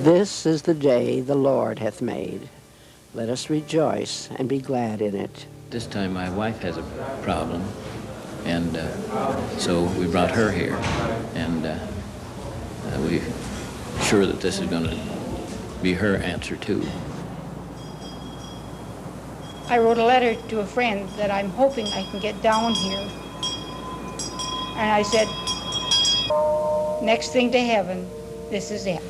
This is the day the Lord hath made. Let us rejoice and be glad in it. This time my wife has a problem, and so we brought her here, and we're sure that this is going to be her answer too. I wrote a letter to a friend that I'm hoping I can get down here. And I said, next thing to heaven, this is it.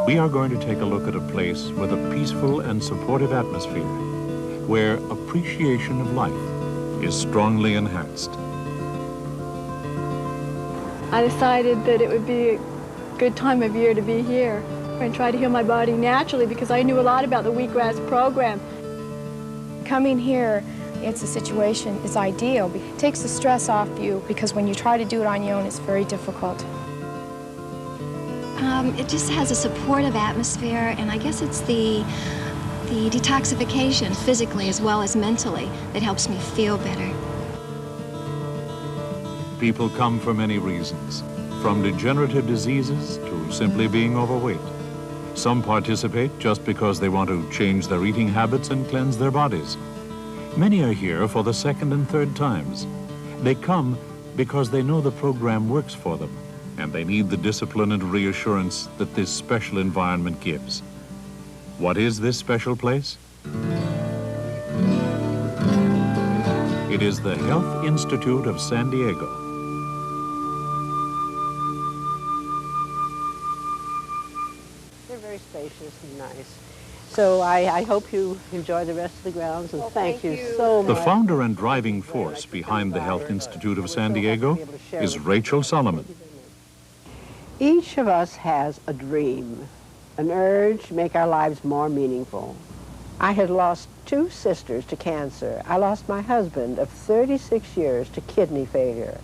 We are going to take a look at a place with a peaceful and supportive atmosphere, where appreciation of life is strongly enhanced. I decided that it would be a good time of year to be here and try to heal my body naturally because I knew a lot about the wheatgrass program. Coming here, it's a situation, it's ideal. It takes the stress off you because when you try to do it on your own, it's very difficult. It just has a supportive atmosphere, and I guess it's the detoxification, physically as well as mentally, that helps me feel better. People come for many reasons, from degenerative diseases to simply being overweight. Some participate just because they want to change their eating habits and cleanse their bodies. Many are here for the second and third times. They come because they know the program works for them, and they need the discipline and reassurance that this special environment gives. What is this special place? It is the Health Institute of San Diego. They're very spacious and nice. So I hope you enjoy the rest of the grounds, and thank you so much. The founder and driving force behind the Health Institute of San Diego is Raychel Solomon. Each of us has a dream, an urge to make our lives more meaningful. I had lost 2 sisters to cancer. I lost my husband of 36 years to kidney failure.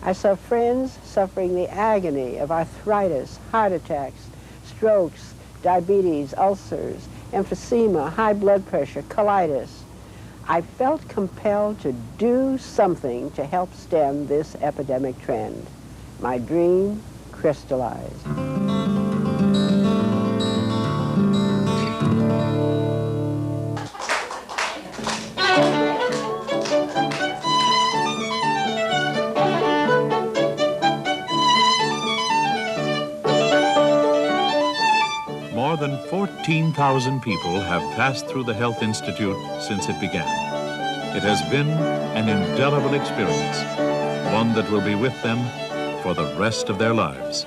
I saw friends suffering the agony of arthritis, heart attacks, strokes, diabetes, ulcers, emphysema, high blood pressure, colitis. I felt compelled to do something to help stem this epidemic trend. My dream crystallized. More than 14,000 people have passed through the Health Institute since it began. It has been an indelible experience, one that will be with them for the rest of their lives.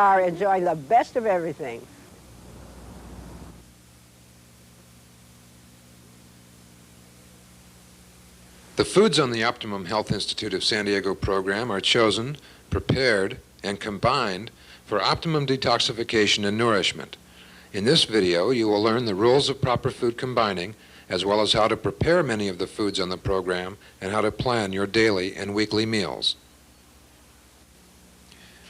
are enjoying the best of everything. The foods on the Optimum Health Institute of San Diego program are chosen, prepared, and combined for optimum detoxification and nourishment. In this video, you will learn the rules of proper food combining, as well as how to prepare many of the foods on the program and how to plan your daily and weekly meals.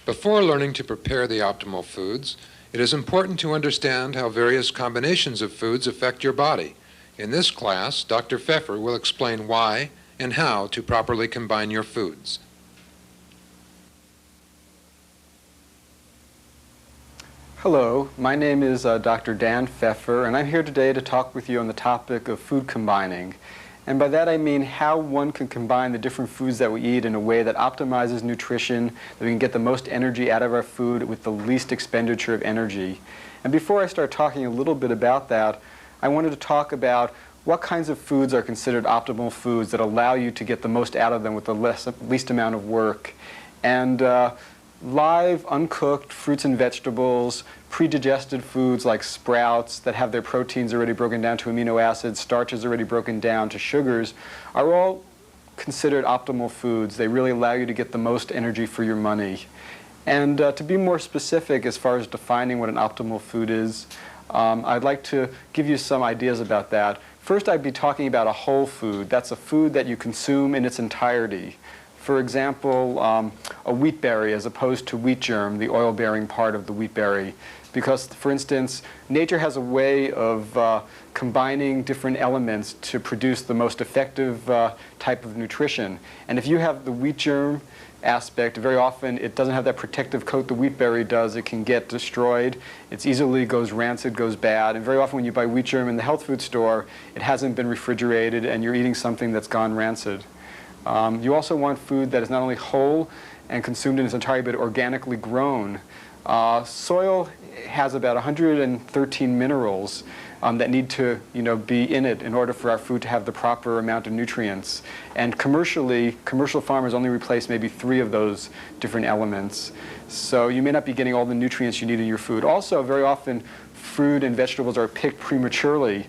Before learning to prepare the optimal foods, it is important to understand how various combinations of foods affect your body. In this class, Dr. Pfeffer will explain why and how to properly combine your foods. Hello, my name is Dr. Dan Pfeffer, and I'm here today to talk with you on the topic of food combining. And by that I mean how one can combine the different foods that we eat in a way that optimizes nutrition, that we can get the most energy out of our food with the least expenditure of energy. And before I start talking a little bit about that, I wanted to talk about what kinds of foods are considered optimal foods that allow you to get the most out of them with the least amount of work. And live, uncooked fruits and vegetables, pre-digested foods like sprouts that have their proteins already broken down to amino acids, starches already broken down to sugars, are all considered optimal foods. They really allow you to get the most energy for your money. And to be more specific as far as defining what an optimal food is, I'd like to give you some ideas about that. First, I'd be talking about a whole food. That's a food that you consume in its entirety. For example, a wheat berry as opposed to wheat germ, the oil-bearing part of the wheat berry. Because, for instance, nature has a way of combining different elements to produce the most effective type of nutrition. And if you have the wheat germ aspect, very often it doesn't have that protective coat the wheat berry does. It can get destroyed. It easily goes rancid, goes bad. And very often when you buy wheat germ in the health food store, it hasn't been refrigerated and you're eating something that's gone rancid. You also want food that is not only whole and consumed in its entirety, but organically grown. Soil has about 113 minerals that need to be in it in order for our food to have the proper amount of nutrients. And commercial farmers only replace maybe 3 of those different elements. So you may not be getting all the nutrients you need in your food. Also, very often, fruit and vegetables are picked prematurely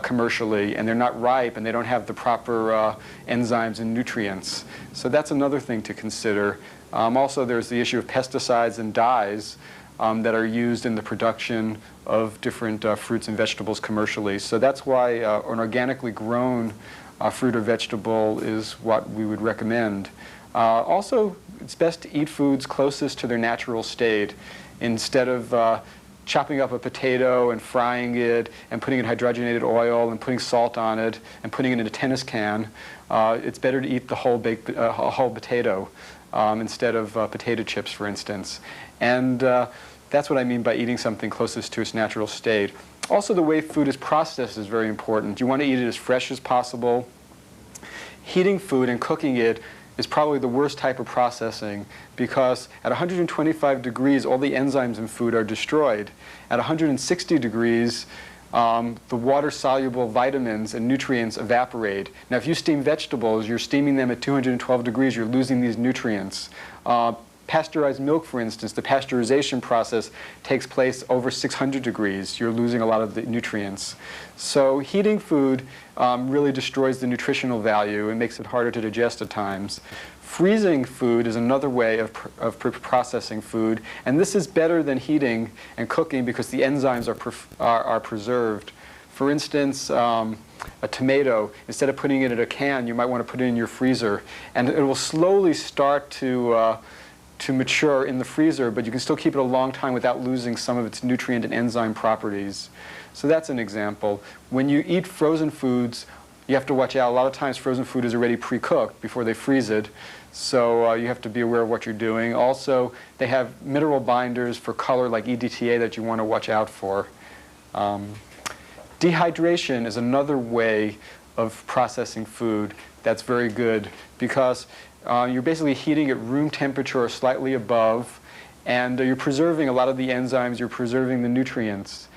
commercially, and they're not ripe, and they don't have the proper enzymes and nutrients. So that's another thing to consider. Also, there's the issue of pesticides and dyes that are used in the production of different fruits and vegetables commercially. So that's why an organically grown fruit or vegetable is what we would recommend. Also, it's best to eat foods closest to their natural state instead of chopping up a potato and frying it and putting it in hydrogenated oil and putting salt on it and putting it in a tennis can. It's better to eat the whole potato instead of potato chips, for instance. And that's what I mean by eating something closest to its natural state. Also, the way food is processed is very important. You want to eat it as fresh as possible. Heating food and cooking it is probably the worst type of processing because at 125 degrees, all the enzymes in food are destroyed. At 160 degrees, the water-soluble vitamins and nutrients evaporate. Now, if you steam vegetables, you're steaming them at 212 degrees, you're losing these nutrients. Pasteurized milk, for instance, the pasteurization process takes place over 600 degrees. You're losing a lot of the nutrients. So heating food really destroys the nutritional value and makes it harder to digest at times. Freezing food is another way of processing food, and this is better than heating and cooking because the enzymes are preserved. For instance, a tomato, instead of putting it in a can, you might want to put it in your freezer, and it will slowly start to mature in the freezer, but you can still keep it a long time without losing some of its nutrient and enzyme properties. So that's an example. When you eat frozen foods, you have to watch out. A lot of times frozen food is already pre-cooked before they freeze it, so you have to be aware of what you're doing. Also, they have mineral binders for color like EDTA that you want to watch out for. Dehydration is another way of processing food that's very good because you're basically heating at room temperature or slightly above, and you're preserving a lot of the enzymes, you're preserving the nutrients.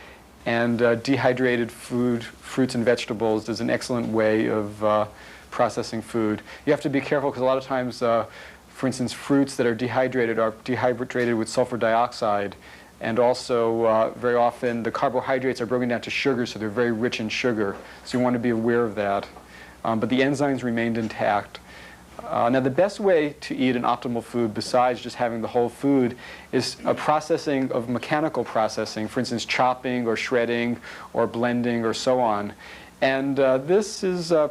And dehydrated food, fruits and vegetables is an excellent way of processing food. You have to be careful because a lot of times For instance, fruits that are dehydrated with sulfur dioxide. And also, very often, the carbohydrates are broken down to sugar, so they're very rich in sugar. So you want to be aware of that. But the enzymes remained intact. Now, the best way to eat an optimal food, besides just having the whole food, is a processing of mechanical processing. For instance, chopping or shredding or blending or so on. And this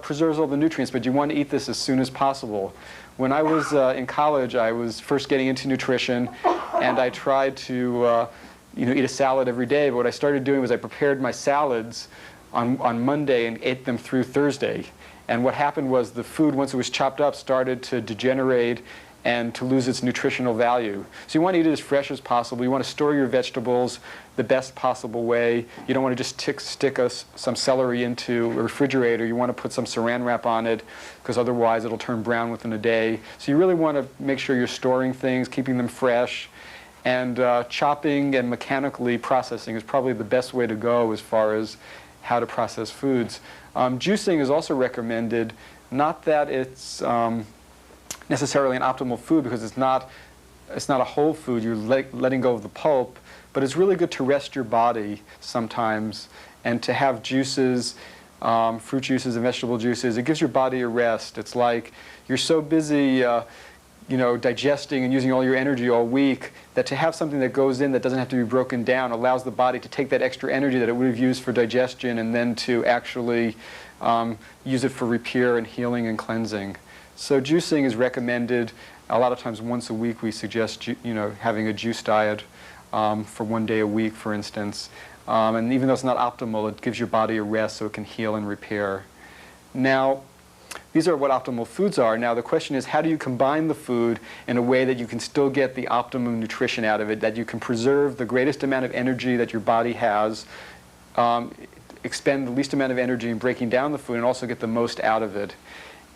preserves all the nutrients, but you want to eat this as soon as possible. When I was in college, I was first getting into nutrition, and I tried to eat a salad every day. But what I started doing was I prepared my salads on Monday and ate them through Thursday. And what happened was the food, once it was chopped up, started to degenerate and to lose its nutritional value. So you want to eat it as fresh as possible. You want to store your vegetables the best possible way. You don't want to just stick some celery into a refrigerator. You want to put some saran wrap on it, because otherwise it'll turn brown within a day. So you really want to make sure you're storing things, keeping them fresh. And chopping and mechanically processing is probably the best way to go as far as how to process foods. Juicing is also recommended. Not that it's necessarily an optimal food, because it's not a whole food. You're letting go of the pulp, but it's really good to rest your body sometimes and to have juices, fruit juices and vegetable juices. It gives your body a rest. It's like you're so busy digesting and using all your energy all week, that to have something that goes in that doesn't have to be broken down allows the body to take that extra energy that it would have used for digestion and then to actually use it for repair and healing and cleansing. So juicing is recommended. A lot of times once a week we suggest having a juice diet for 1 day a week, for instance. And even though it's not optimal, it gives your body a rest so it can heal and repair. Now, these are what optimal foods are. Now the question is, how do you combine the food in a way that you can still get the optimum nutrition out of it, that you can preserve the greatest amount of energy that your body has, expend the least amount of energy in breaking down the food, and also get the most out of it.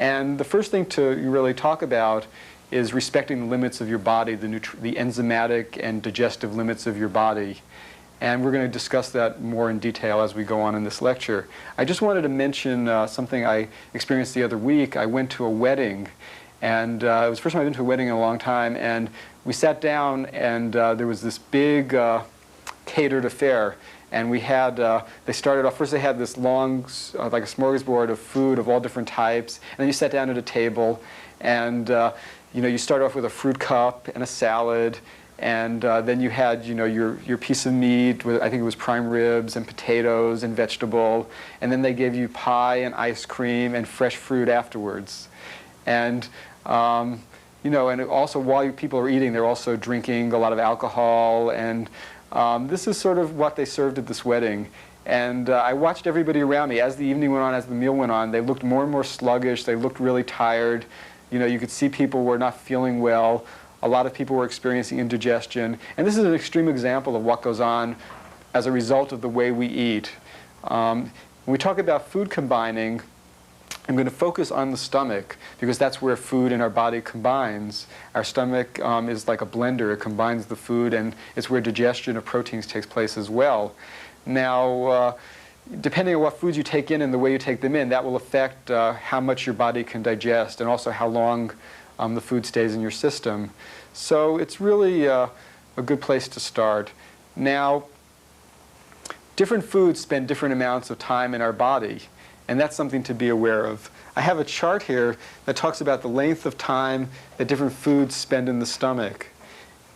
And the first thing to really talk about is respecting the limits of your body, the enzymatic and digestive limits of your body. And we're going to discuss that more in detail as we go on in this lecture. I just wanted to mention something I experienced the other week. I went to a wedding, and it was the first time I've been to a wedding in a long time, and we sat down, and there was this big catered affair. And we had, they started off, first they had this long, like a smorgasbord of food of all different types, and then you sat down at a table, and you start off with a fruit cup and a salad, and then you had your piece of meat, with, I think it was prime ribs and potatoes and vegetable, and then they gave you pie and ice cream and fresh fruit afterwards. And and also while people are eating, they're also drinking a lot of alcohol, and this is sort of what they served at this wedding. And I watched everybody around me. As the evening went on, as the meal went on, they looked more and more sluggish. They looked really tired. You could see people were not feeling well. A lot of people were experiencing indigestion. And this is an extreme example of what goes on as a result of the way we eat. When we talk about food combining, I'm going to focus on the stomach, because that's where food in our body combines. Our stomach is like a blender. It combines the food, and it's where digestion of proteins takes place as well. Now, depending on what foods you take in and the way you take them in, that will affect how much your body can digest, and also how long the food stays in your system. So it's really a good place to start. Now, different foods spend different amounts of time in our body, and that's something to be aware of. I have a chart here that talks about the length of time that different foods spend in the stomach.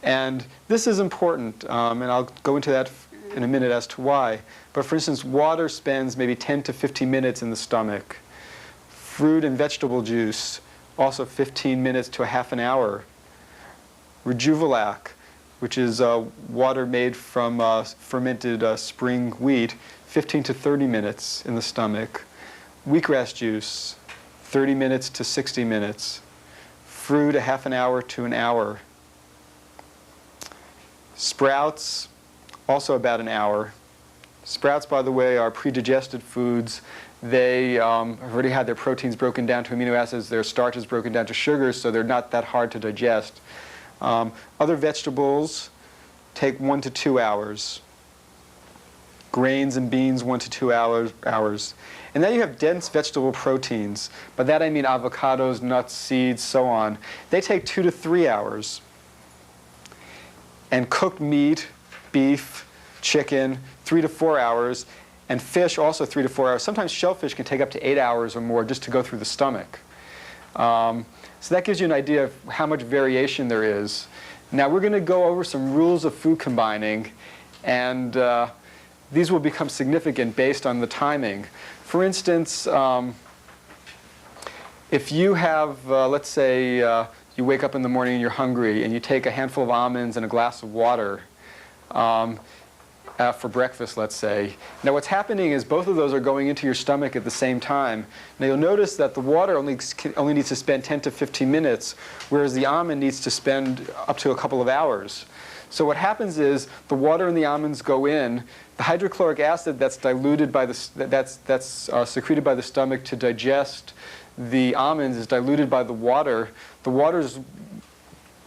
And this is important, and I'll go into that in a minute as to why. But for instance, water spends maybe 10 to 15 minutes in the stomach. Fruit and vegetable juice, also 15 minutes to a half an hour. Rejuvelac, which is water made from fermented spring wheat, 15 to 30 minutes in the stomach. Wheatgrass juice, 30 minutes to 60 minutes. Fruit, a half an hour to an hour. Sprouts, also about an hour. Sprouts, by the way, are pre-digested foods. They have already had their proteins broken down to amino acids, their starches broken down to sugars, so they're not that hard to digest. Other vegetables take 1 to 2 hours. grains and beans 1 to 2 hours. And then you have dense vegetable proteins. By that I mean avocados, nuts, seeds, so on. They take 2 to 3 hours. And cooked meat, beef, chicken, 3 to 4 hours. And fish also 3 to 4 hours. Sometimes shellfish can take up to 8 hours or more just to go through the stomach. So that gives you an idea of how much variation there is. Now we're going to go over some rules of food combining, and these will become significant based on the timing. For instance, if you have, let's say, you wake up in the morning and you're hungry, and you take a handful of almonds and a glass of water for breakfast, let's say. Now what's happening is both of those are going into your stomach at the same time. Now you'll notice that the water only needs to spend 10 to 15 minutes, whereas the almond needs to spend up to a couple of hours. So what happens is the water and the almonds go in. The hydrochloric acid that's diluted by that's secreted by the stomach to digest the almonds is diluted by the water. The water's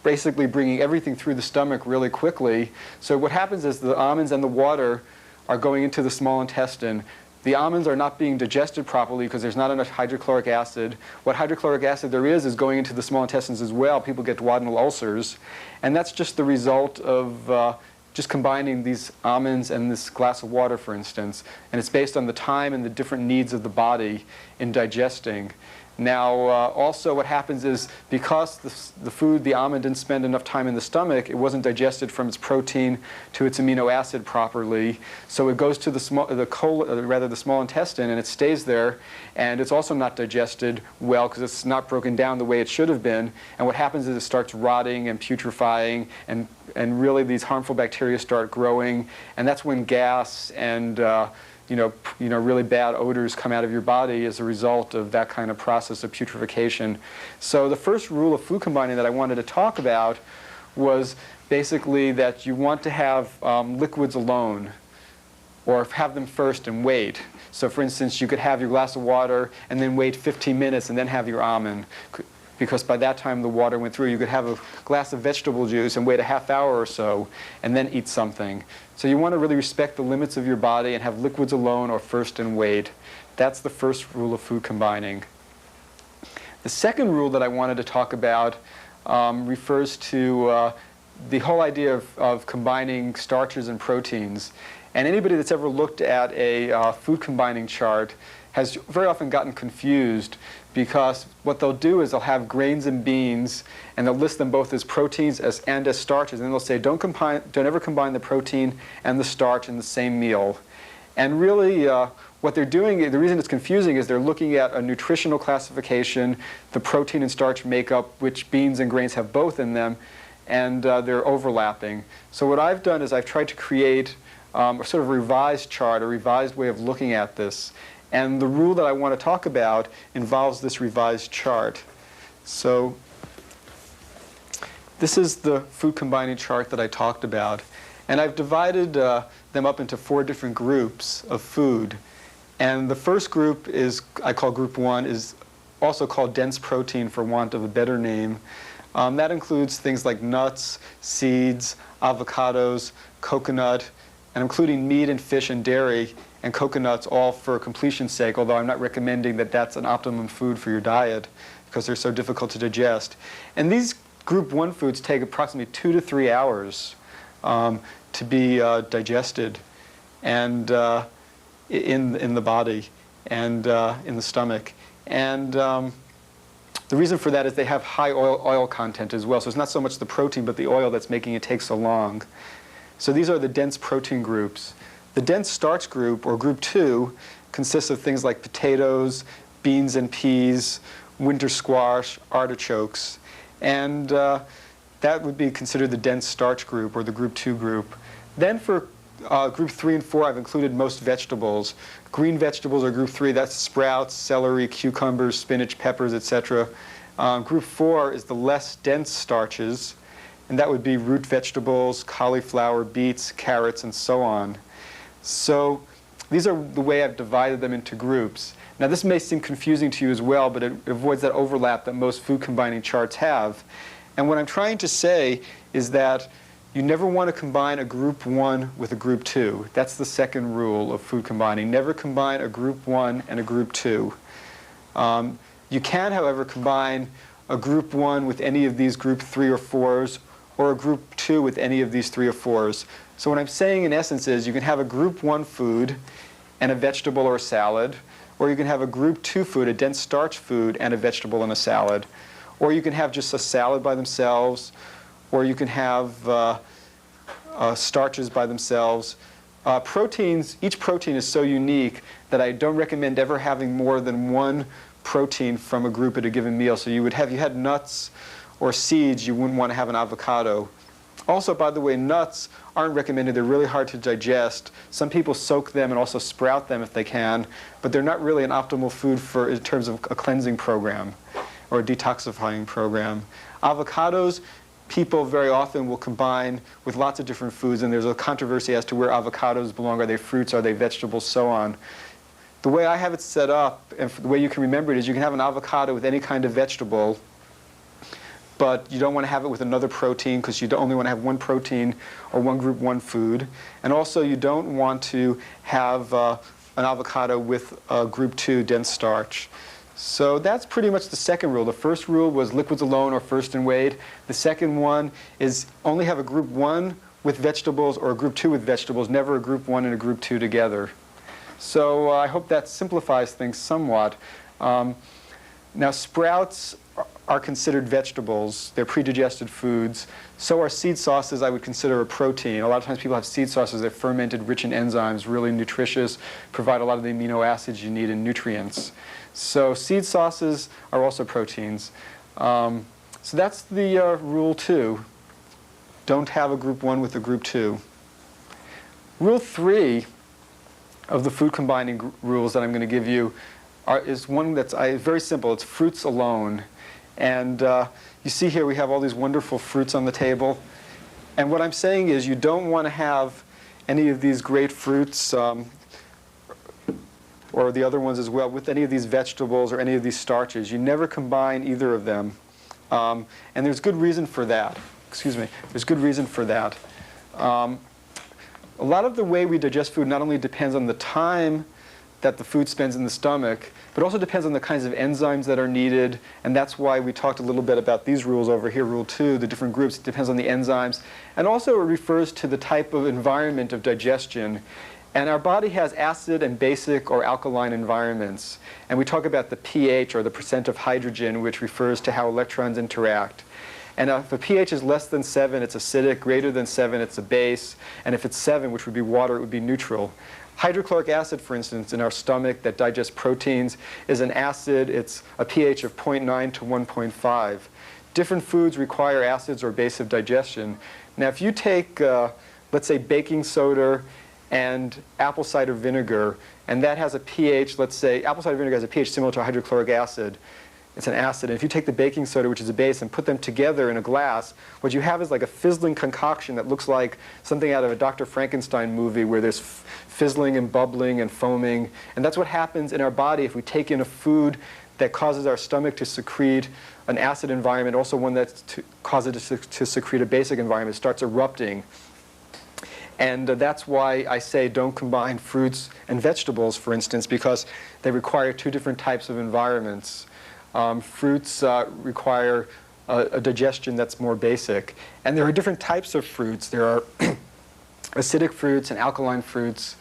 basically bringing everything through the stomach really quickly. So what happens is the almonds and the water are going into the small intestine. The almonds are not being digested properly because there's not enough hydrochloric acid. What hydrochloric acid there is going into the small intestines as well. People get duodenal ulcers. And that's just the result of just combining these almonds and this glass of water, for instance. And it's based on the time and the different needs of the body in digesting. Now, also what happens is because the food, the almond, didn't spend enough time in the stomach, it wasn't digested from its protein to its amino acid properly. So it goes to the small intestine, and it stays there. And it's also not digested well because it's not broken down the way it should have been. And what happens is it starts rotting and putrefying, and really these harmful bacteria start growing. And that's when gas and really bad odors come out of your body as a result of that kind of process of putrefaction. So the first rule of food combining that I wanted to talk about was basically that you want to have liquids alone, or have them first and wait. So for instance, you could have your glass of water and then wait 15 minutes and then have your almond, because by that time the water went through. You could have a glass of vegetable juice and wait a half hour or so and then eat something. So you want to really respect the limits of your body and have liquids alone or first and wait. That's the first rule of food combining. The second rule that I wanted to talk about refers to the whole idea of combining starches and proteins. And anybody that's ever looked at a food combining chart has very often gotten confused, because what they'll do is they'll have grains and beans, and they'll list them both as proteins and as starches, and then they'll say don't ever combine the protein and the starch in the same meal. And really what they're doing, the reason it's confusing is they're looking at a nutritional classification, the protein and starch makeup, which beans and grains have both in them, and they're overlapping. So what I've done is I've tried to create a sort of revised chart, a revised way of looking at this. And the rule that I want to talk about involves this revised chart. So this is the food combining chart that I talked about. And I've divided them up into 4 different groups of food. And the first group I call group 1, is also called dense protein for want of a better name. That includes things like nuts, seeds, avocados, coconut, and including meat and fish and dairy, and coconuts, all for completion's sake, although I'm not recommending that that's an optimum food for your diet because they're so difficult to digest. And these group 1 foods take approximately 2 to 3 hours to be digested, and in the body and in the stomach. And the reason for that is they have high oil content as well. So it's not so much the protein, but the oil that's making it take so long. So these are the dense protein groups. The dense starch group, or group 2, consists of things like potatoes, beans and peas, winter squash, artichokes. And that would be considered the dense starch group, or the group 2 group. Then for group 3 and 4, I've included most vegetables. Green vegetables are group 3. That's sprouts, celery, cucumbers, spinach, peppers, etc. Group 4 is the less dense starches, and that would be root vegetables, cauliflower, beets, carrots, and so on. So these are the way I've divided them into groups. Now this may seem confusing to you as well, but it avoids that overlap that most food combining charts have. And what I'm trying to say is that You never want to combine a group 1 with a group 2. That's the second rule of food combining. Never combine a group 1 and a group 2. You can, however, combine a group 1 with any of these group 3 or 4s, or a group 2 with any of these 3 or 4s. So what I'm saying in essence is you can have a group 1 food and a vegetable or a salad, or you can have a group 2 food, a dense starch food, and a vegetable and a salad. Or you can have just a salad by themselves, or you can have starches by themselves. Proteins, each protein is so unique that I don't recommend ever having more than one protein from a group at a given meal. So you would have, if you had nuts or seeds, you wouldn't want to have an avocado. Also, by the way, nuts aren't recommended. They're really hard to digest. Some people soak them and also sprout them if they can, but they're not really an optimal food for, in terms of a cleansing program or a detoxifying program. Avocados, people very often will combine with lots of different foods, and there's a controversy as to where avocados belong. Are they fruits? Are they vegetables? So on. The way I have it set up, and the way you can remember it, is you can have an avocado with any kind of vegetable, but you don't want to have it with another protein because you only want to have one protein or one group 1 food. And also you don't want to have an avocado with a group 2 dense starch. So that's pretty much the second rule. The first rule was liquids alone or first and weighed. The second one is only have a group 1 with vegetables or a group 2 with vegetables, never a group 1 and a group 2 together. So I hope that simplifies things somewhat. Now sprouts are considered vegetables. They're pre-digested foods. So are seed sauces, I would consider a protein. A lot of times people have seed sauces. They're fermented, rich in enzymes, really nutritious, provide a lot of the amino acids you need and nutrients. So seed sauces are also proteins. So that's the rule 2. Don't have a group 1 with a group 2. Rule 3 of the food combining rules that I'm going to give you is one that's very simple. It's fruits alone. And you see here we have all these wonderful fruits on the table. And what I'm saying is you don't want to have any of these great fruits or the other ones as well with any of these vegetables or any of these starches. You never combine either of them. And there's good reason for that. Excuse me. There's good reason for that. A lot of the way we digest food not only depends on the time that the food spends in the stomach, but also depends on the kinds of enzymes that are needed. And that's why we talked a little bit about these rules over here, rule 2, the different groups. It depends on the enzymes. And also it refers to the type of environment of digestion. And our body has acid and basic or alkaline environments. And we talk about the pH, or the percent of hydrogen, which refers to how electrons interact. And if the pH is less than 7, it's acidic. Greater than 7, it's a base. And if it's 7, which would be water, it would be neutral. Hydrochloric acid, for instance, in our stomach that digests proteins is an acid. It's a pH of 0.9 to 1.5. Different foods require acids or base of digestion. Now, if you take, let's say, baking soda and apple cider vinegar, and that has a pH, let's say, apple cider vinegar has a pH similar to hydrochloric acid. It's an acid. And if you take the baking soda, which is a base, and put them together in a glass, what you have is like a fizzling concoction that looks like something out of a Dr. Frankenstein movie where there's fizzling and bubbling and foaming. And that's what happens in our body if we take in a food that causes our stomach to secrete an acid environment, also one that causes it to secrete a basic environment. It starts erupting. And that's why I say don't combine fruits and vegetables, for instance, because they require 2 different types of environments. Fruits require a digestion that's more basic. And there are different types of fruits. There are acidic fruits and alkaline fruits,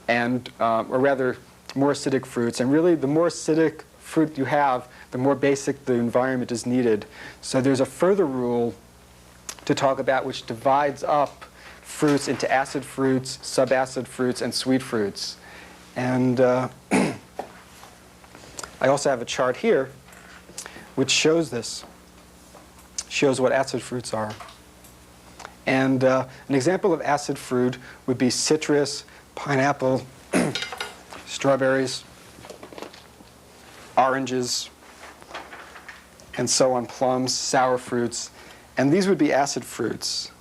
and or rather more acidic fruits. And really, the more acidic fruit you have, the more basic the environment is needed. So there's a further rule to talk about which divides up fruits into acid fruits, subacid fruits, and sweet fruits. And I also have a chart here which shows this, shows what acid fruits are. And an example of acid fruit would be citrus, pineapple, strawberries, oranges, and so on, plums, sour fruits. And these would be acid fruits.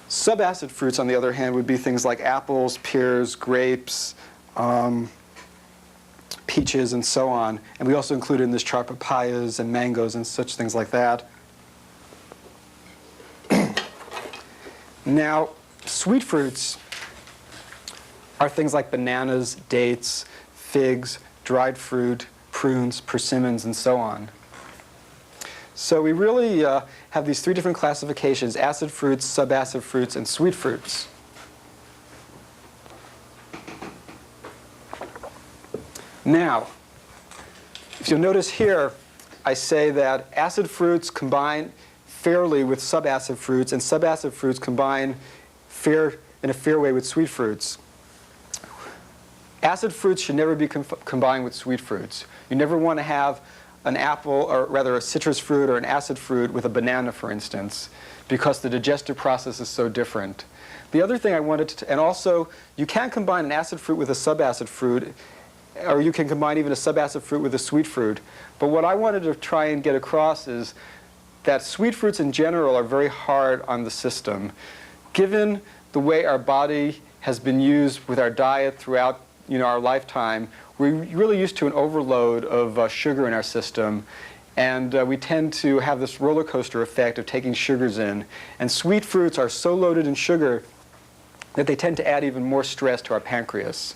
Subacid fruits, on the other hand, would be things like apples, pears, grapes, peaches, peaches and so on. And we also included in this chart papayas and mangoes and such things like that. Now, sweet fruits are things like bananas, dates, figs, dried fruit, prunes, persimmons, and so on. So we really have these three different classifications: acid fruits, subacid fruits, and sweet fruits. Now, if you'll notice here, I say that acid fruits combine fairly with subacid fruits, and subacid fruits combine in a fair way with sweet fruits. Acid fruits should never be combined with sweet fruits. You never want to have an apple, or rather a citrus fruit or an acid fruit with a banana, for instance, because the digestive process is so different. The other thing I wanted to, and also you can combine an acid fruit with a subacid fruit, or you can combine even a subacid fruit with a sweet fruit. But what I wanted to try and get across is that sweet fruits in general are very hard on the system. Given the way our body has been used with our diet throughout our lifetime, we're really used to an overload of sugar in our system. And we tend to have this roller coaster effect of taking sugars in. And sweet fruits are so loaded in sugar that they tend to add even more stress to our pancreas.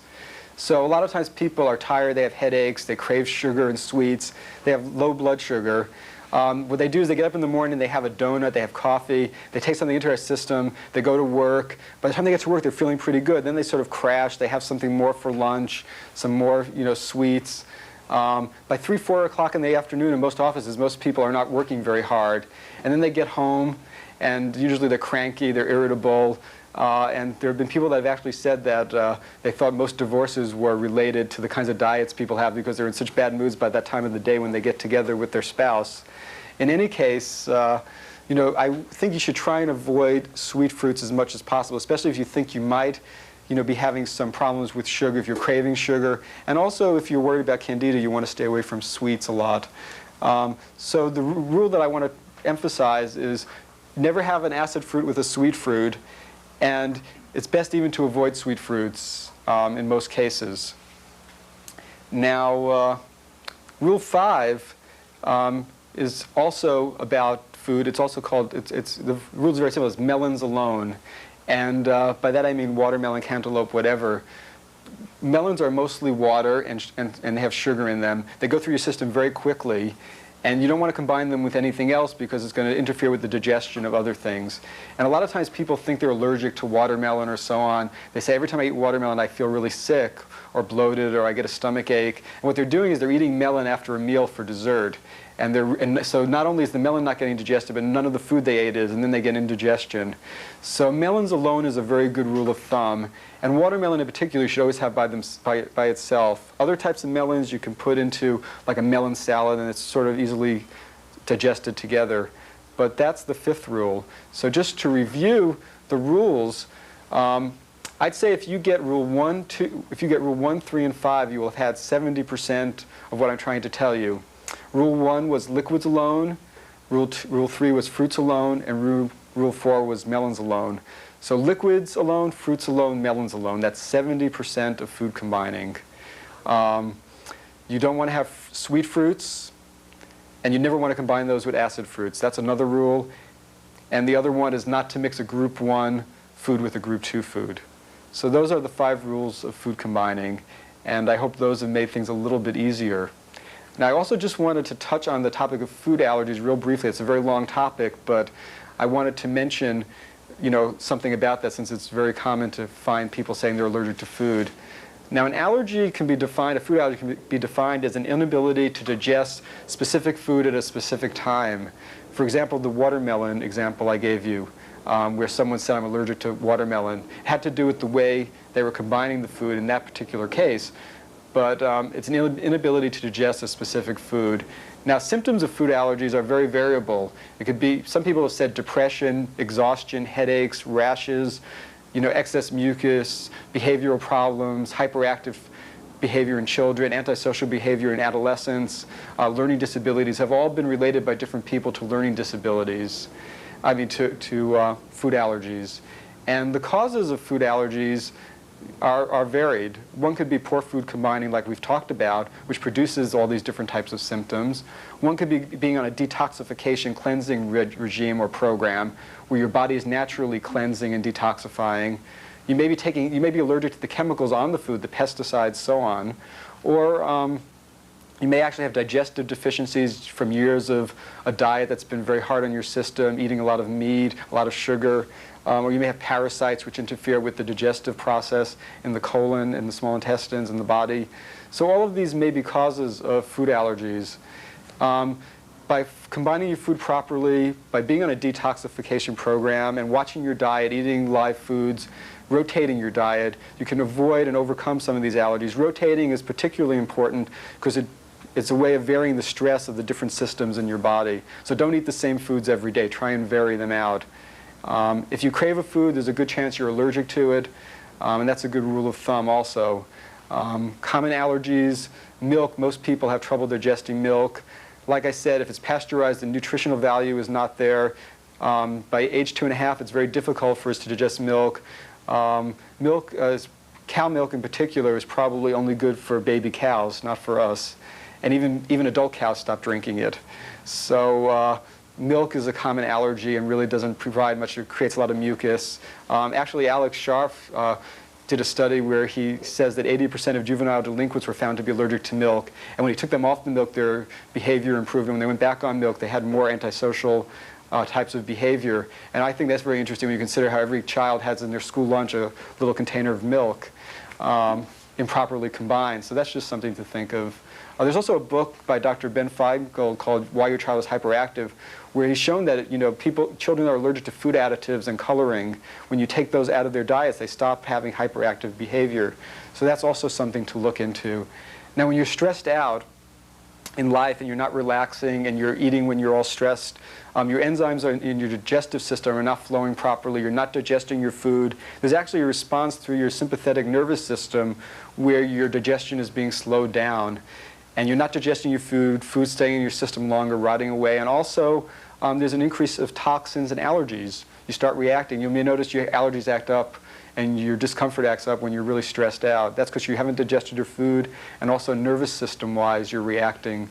So a lot of times people are tired, they have headaches, they crave sugar and sweets, they have low blood sugar. What they do is they get up in the morning, they have a donut, they have coffee, they take something into their system, they go to work. By the time they get to work, they're feeling pretty good. Then they sort of crash, they have something more for lunch, some more sweets. By 3, 4 o'clock in the afternoon in most offices, most people are not working very hard. And then they get home, and usually they're cranky, they're irritable. And there have been people that have actually said that they thought most divorces were related to the kinds of diets people have because they're in such bad moods by that time of the day when they get together with their spouse. In any case, I think you should try and avoid sweet fruits as much as possible, especially if you think you might be having some problems with sugar, if you're craving sugar. And also, if you're worried about candida, you want to stay away from sweets a lot. So the rule that I want to emphasize is never have an acid fruit with a sweet fruit. And it's best even to avoid sweet fruits in most cases. Now, Rule 5 is also about food. It's also called, the rule is very simple. It's melons alone. And by that I mean watermelon, cantaloupe, whatever. Melons are mostly water and they have sugar in them. They go through your system very quickly. And you don't want to combine them with anything else because it's going to interfere with the digestion of other things. And a lot of times people think they're allergic to watermelon or so on. They say, every time I eat watermelon, I feel really sick or bloated or I get a stomach ache. And what they're doing is they're eating melon after a meal for dessert. And so not only is the melon not getting digested, but none of the food they ate is, and then they get indigestion. So melons alone is a very good rule of thumb. And watermelon in particular you should always have by itself. Other types of melons you can put into like a melon salad, and it's sort of easily digested together. But that's the 5th rule. So just to review the rules, I'd say if you get rule 1, 3, and 5, you will have had 70% of what I'm trying to tell you. Rule 1 was liquids alone, rule 3 was fruits alone, and rule 4 was melons alone. So liquids alone, fruits alone, melons alone. That's 70% of food combining. You don't want to have sweet fruits, and you never want to combine those with acid fruits. That's another rule. And the other one is not to mix a group 1 food with a group 2 food. So those are the 5 rules of food combining, and I hope those have made things a little bit easier. Now, I also just wanted to touch on the topic of food allergies real briefly. It's a very long topic, but I wanted to mention, something about that since it's very common to find people saying they're allergic to food. Now, an allergy can be defined, a food allergy can be defined as an inability to digest specific food at a specific time. For example, the watermelon example I gave you, where someone said I'm allergic to watermelon, had to do with the way they were combining the food in that particular case. But it's an inability to digest a specific food. Now, symptoms of food allergies are very variable. It could be, some people have said depression, exhaustion, headaches, rashes, excess mucus, behavioral problems, hyperactive behavior in children, antisocial behavior in adolescents, learning disabilities have all been related by different people to learning disabilities, to food allergies. And the causes of food allergies are varied. One could be poor food combining like we've talked about, which produces all these different types of symptoms. One could be being on a detoxification cleansing regime or program where your body is naturally cleansing and detoxifying. You may be allergic to the chemicals on the food, the pesticides, so on. Or you may actually have digestive deficiencies from years of a diet that's been very hard on your system, eating a lot of meat, a lot of sugar. Or you may have parasites which interfere with the digestive process in the colon and the small intestines and the body. So all of these may be causes of food allergies. By combining your food properly, by being on a detoxification program and watching your diet, eating live foods, rotating your diet, you can avoid and overcome some of these allergies. Rotating is particularly important because it's a way of varying the stress of the different systems in your body. So don't eat the same foods every day. Try and vary them out. If you crave a food, there's a good chance you're allergic to it, and that's a good rule of thumb also. Common allergies, milk, most people have trouble digesting milk. Like I said, if it's pasteurized, the nutritional value is not there. By age 2.5, it's very difficult for us to digest milk. Cow milk in particular is probably only good for baby cows, not for us. And even adult cows stop drinking it. So milk is a common allergy and really doesn't provide much. It creates a lot of mucus. Actually, Alex Scharf did a study where he says that 80% of juvenile delinquents were found to be allergic to milk. And when he took them off the milk, their behavior improved. And when they went back on milk, they had more antisocial types of behavior. And I think that's very interesting when you consider how every child has in their school lunch a little container of milk, improperly combined. So that's just something to think of. There's also a book by Dr. Ben Feingold called Why Your Child is Hyperactive, where he's shown that children that are allergic to food additives and coloring, when you take those out of their diets, they stop having hyperactive behavior. So that's also something to look into. Now, when you're stressed out in life and you're not relaxing and you're eating when you're all stressed, your enzymes in your digestive system are not flowing properly. You're not digesting your food. There's actually a response through your sympathetic nervous system where your digestion is being slowed down. And you're not digesting your food, food's staying in your system longer, rotting away. And also, there's an increase of toxins and allergies. You start reacting. You may notice your allergies act up and your discomfort acts up when you're really stressed out. That's because you haven't digested your food, and also nervous system-wise, you're reacting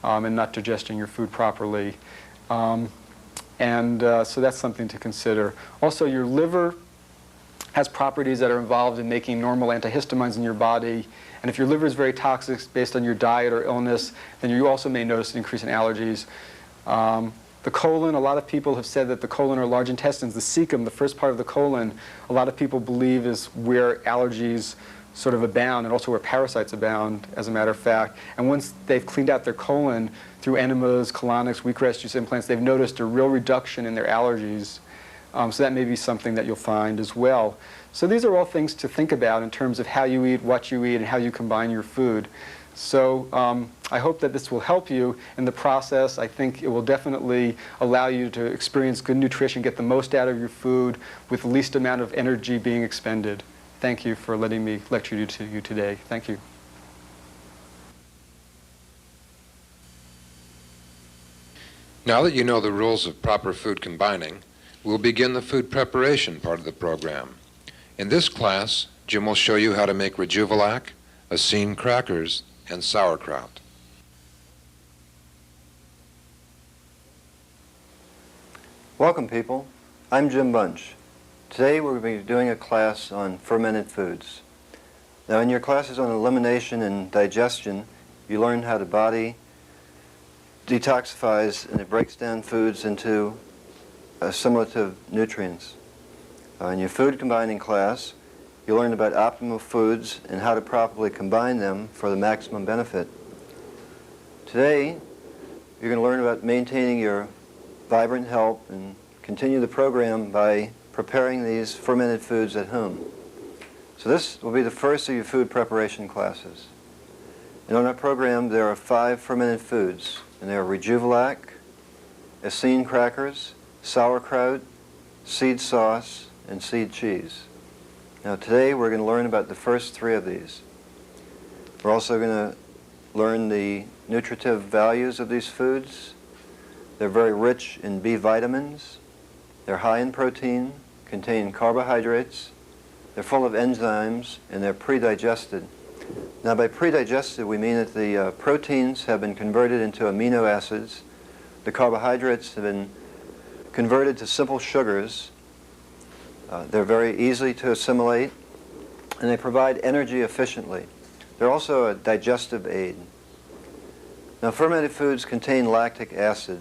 and not digesting your food properly. So that's something to consider. Also, your liver has properties that are involved in making normal antihistamines in your body. And if your liver is very toxic based on your diet or illness, then you also may notice an increase in allergies. The colon, a lot of people have said that the colon or large intestines, the cecum, the first part of the colon, a lot of people believe is where allergies sort of abound and also where parasites abound, as a matter of fact. And once they've cleaned out their colon through enemas, colonics, wheatgrass juice implants, they've noticed a real reduction in their allergies. So that may be something that you'll find as well. So these are all things to think about in terms of how you eat, what you eat, and how you combine your food. So I hope that this will help you in the process. I think it will definitely allow you to experience good nutrition, get the most out of your food with the least amount of energy being expended. Thank you for letting me lecture to you today. Thank you. Now that you know the rules of proper food combining, we'll begin the food preparation part of the program. In this class, Jim will show you how to make Rejuvelac, Acine crackers, and sauerkraut. Welcome, people. I'm Jim Bunch. Today we're going to be doing a class on fermented foods. Now, in your classes on elimination and digestion, you learn how the body detoxifies and it breaks down foods into assimilative nutrients. In your food combining class, you learn about optimal foods and how to properly combine them for the maximum benefit. Today, you're going to learn about maintaining your vibrant health and continue the program by preparing these fermented foods at home. So this will be the first of your food preparation classes. And on our program, there are 5 fermented foods, and they are Rejuvelac, Acine crackers, sauerkraut, seed sauce, and seed cheese. Now today we're going to learn about the first 3 of these. We're also going to learn the nutritive values of these foods. They're very rich in B vitamins. They're high in protein, contain carbohydrates, They're full of enzymes, and they're pre-digested. Now, by pre-digested, we mean that the proteins have been converted into amino acids, the carbohydrates have been converted to simple sugars. They're very easy to assimilate, and they provide energy efficiently. They're also a digestive aid. Now, fermented foods contain lactic acid,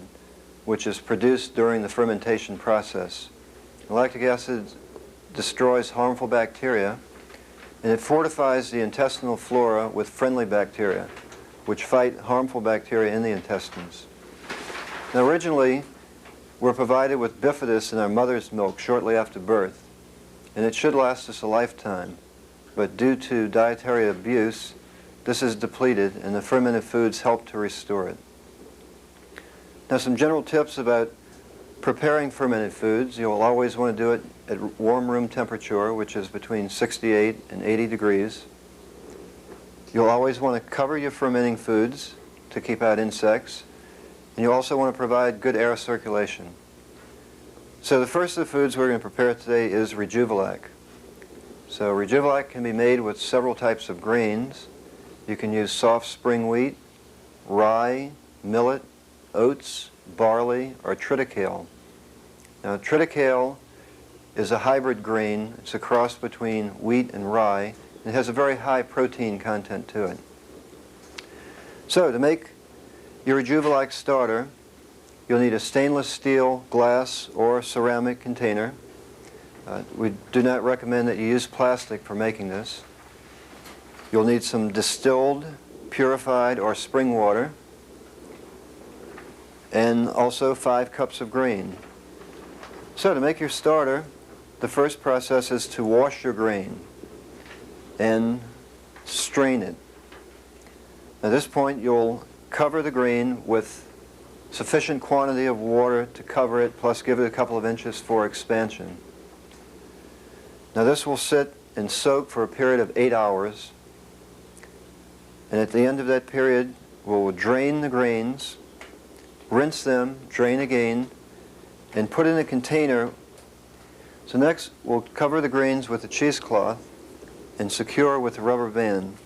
which is produced during the fermentation process. Lactic acid destroys harmful bacteria, and it fortifies the intestinal flora with friendly bacteria, which fight harmful bacteria in the intestines. Now, originally, we're provided with bifidus in our mother's milk shortly after birth, and it should last us a lifetime. But due to dietary abuse, this is depleted, and the fermented foods help to restore it. Now, some general tips about preparing fermented foods. You'll always want to do it at warm room temperature, which is between 68 and 80 degrees. You'll always want to cover your fermenting foods to keep out insects. And you also want to provide good air circulation. So the first of the foods we're going to prepare today is Rejuvelac. So Rejuvelac can be made with several types of grains. You can use soft spring wheat, rye, millet, oats, barley, or triticale. Now, triticale is a hybrid grain. It's a cross between wheat and rye. And it has a very high protein content to it. So to make your Rejuvelac starter, you'll need a stainless steel, glass, or ceramic container. We do not recommend that you use plastic for making this. You'll need some distilled, purified, or spring water, and also 5 cups of grain. So to make your starter, the first process is to wash your grain and strain it. At this point, you'll cover the grain with sufficient quantity of water to cover it, plus give it a couple of inches for expansion. Now this will sit and soak for a period of 8 hours, and at the end of that period, we'll drain the grains, rinse them, drain again, and put in a container. So next, we'll cover the grains with a cheesecloth and secure with a rubber band.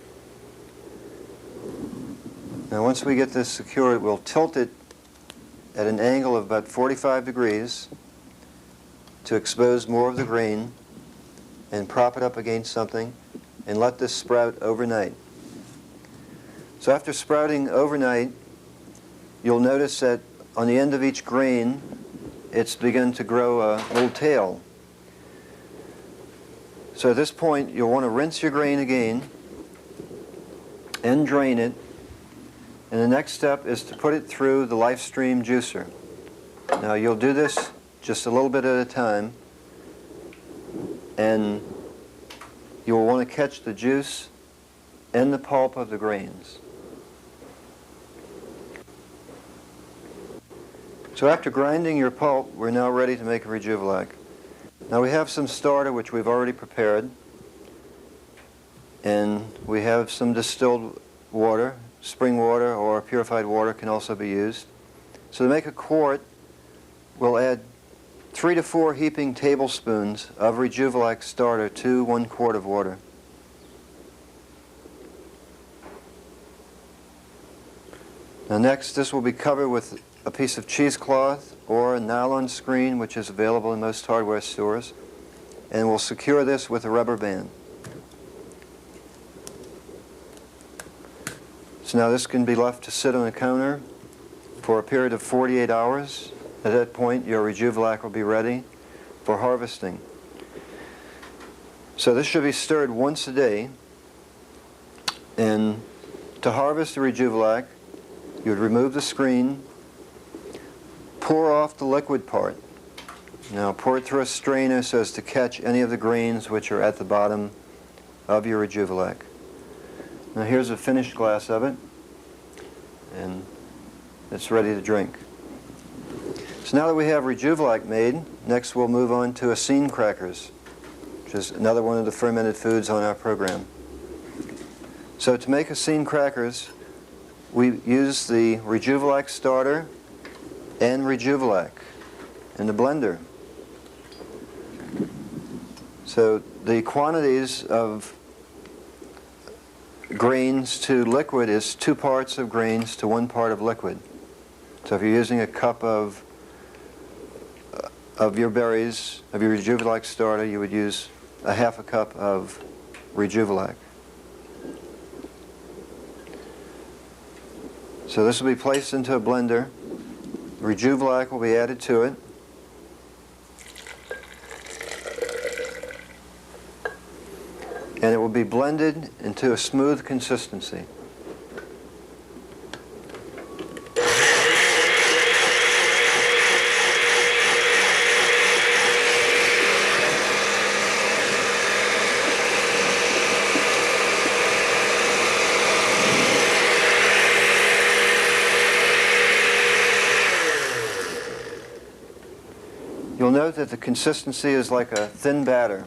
Now once we get this secured, we'll tilt it at an angle of about 45 degrees to expose more of the grain, and prop it up against something and let this sprout overnight. So after sprouting overnight, you'll notice that on the end of each grain, it's begun to grow a little tail. So at this point, you'll want to rinse your grain again and drain it. And the next step is to put it through the LifeStream juicer. Now you'll do this just a little bit at a time, and you'll want to catch the juice and the pulp of the grains. So after grinding your pulp, we're now ready to make a Rejuvelac. Now we have some starter which we've already prepared, and we have some distilled water. Spring water or purified water can also be used. So to make a quart, we'll add 3 to 4 heaping tablespoons of Rejuvelac starter to 1 quart of water. Now next, this will be covered with a piece of cheesecloth or a nylon screen, which is available in most hardware stores, and we'll secure this with a rubber band. So now this can be left to sit on a counter for a period of 48 hours. At that point, your Rejuvelac will be ready for harvesting. So this should be stirred once a day. And to harvest the Rejuvelac, you would remove the screen, pour off the liquid part. Now pour it through a strainer so as to catch any of the grains which are at the bottom of your Rejuvelac. Now here's a finished glass of it, and it's ready to drink. So now that we have Rejuvelac made, next we'll move on to Acine crackers, which is another one of the fermented foods on our program. So to make Acine crackers, we use the Rejuvelac starter and Rejuvelac in the blender. So So the quantities of grains to liquid is 2 parts of grains to 1 part of liquid. So if you're using a cup of your berries, of your Rejuvelac starter, you would use a half a cup of Rejuvelac. So this will be placed into a blender. Rejuvelac will be added to it. And it will be blended into a smooth consistency. You'll note that the consistency is like a thin batter.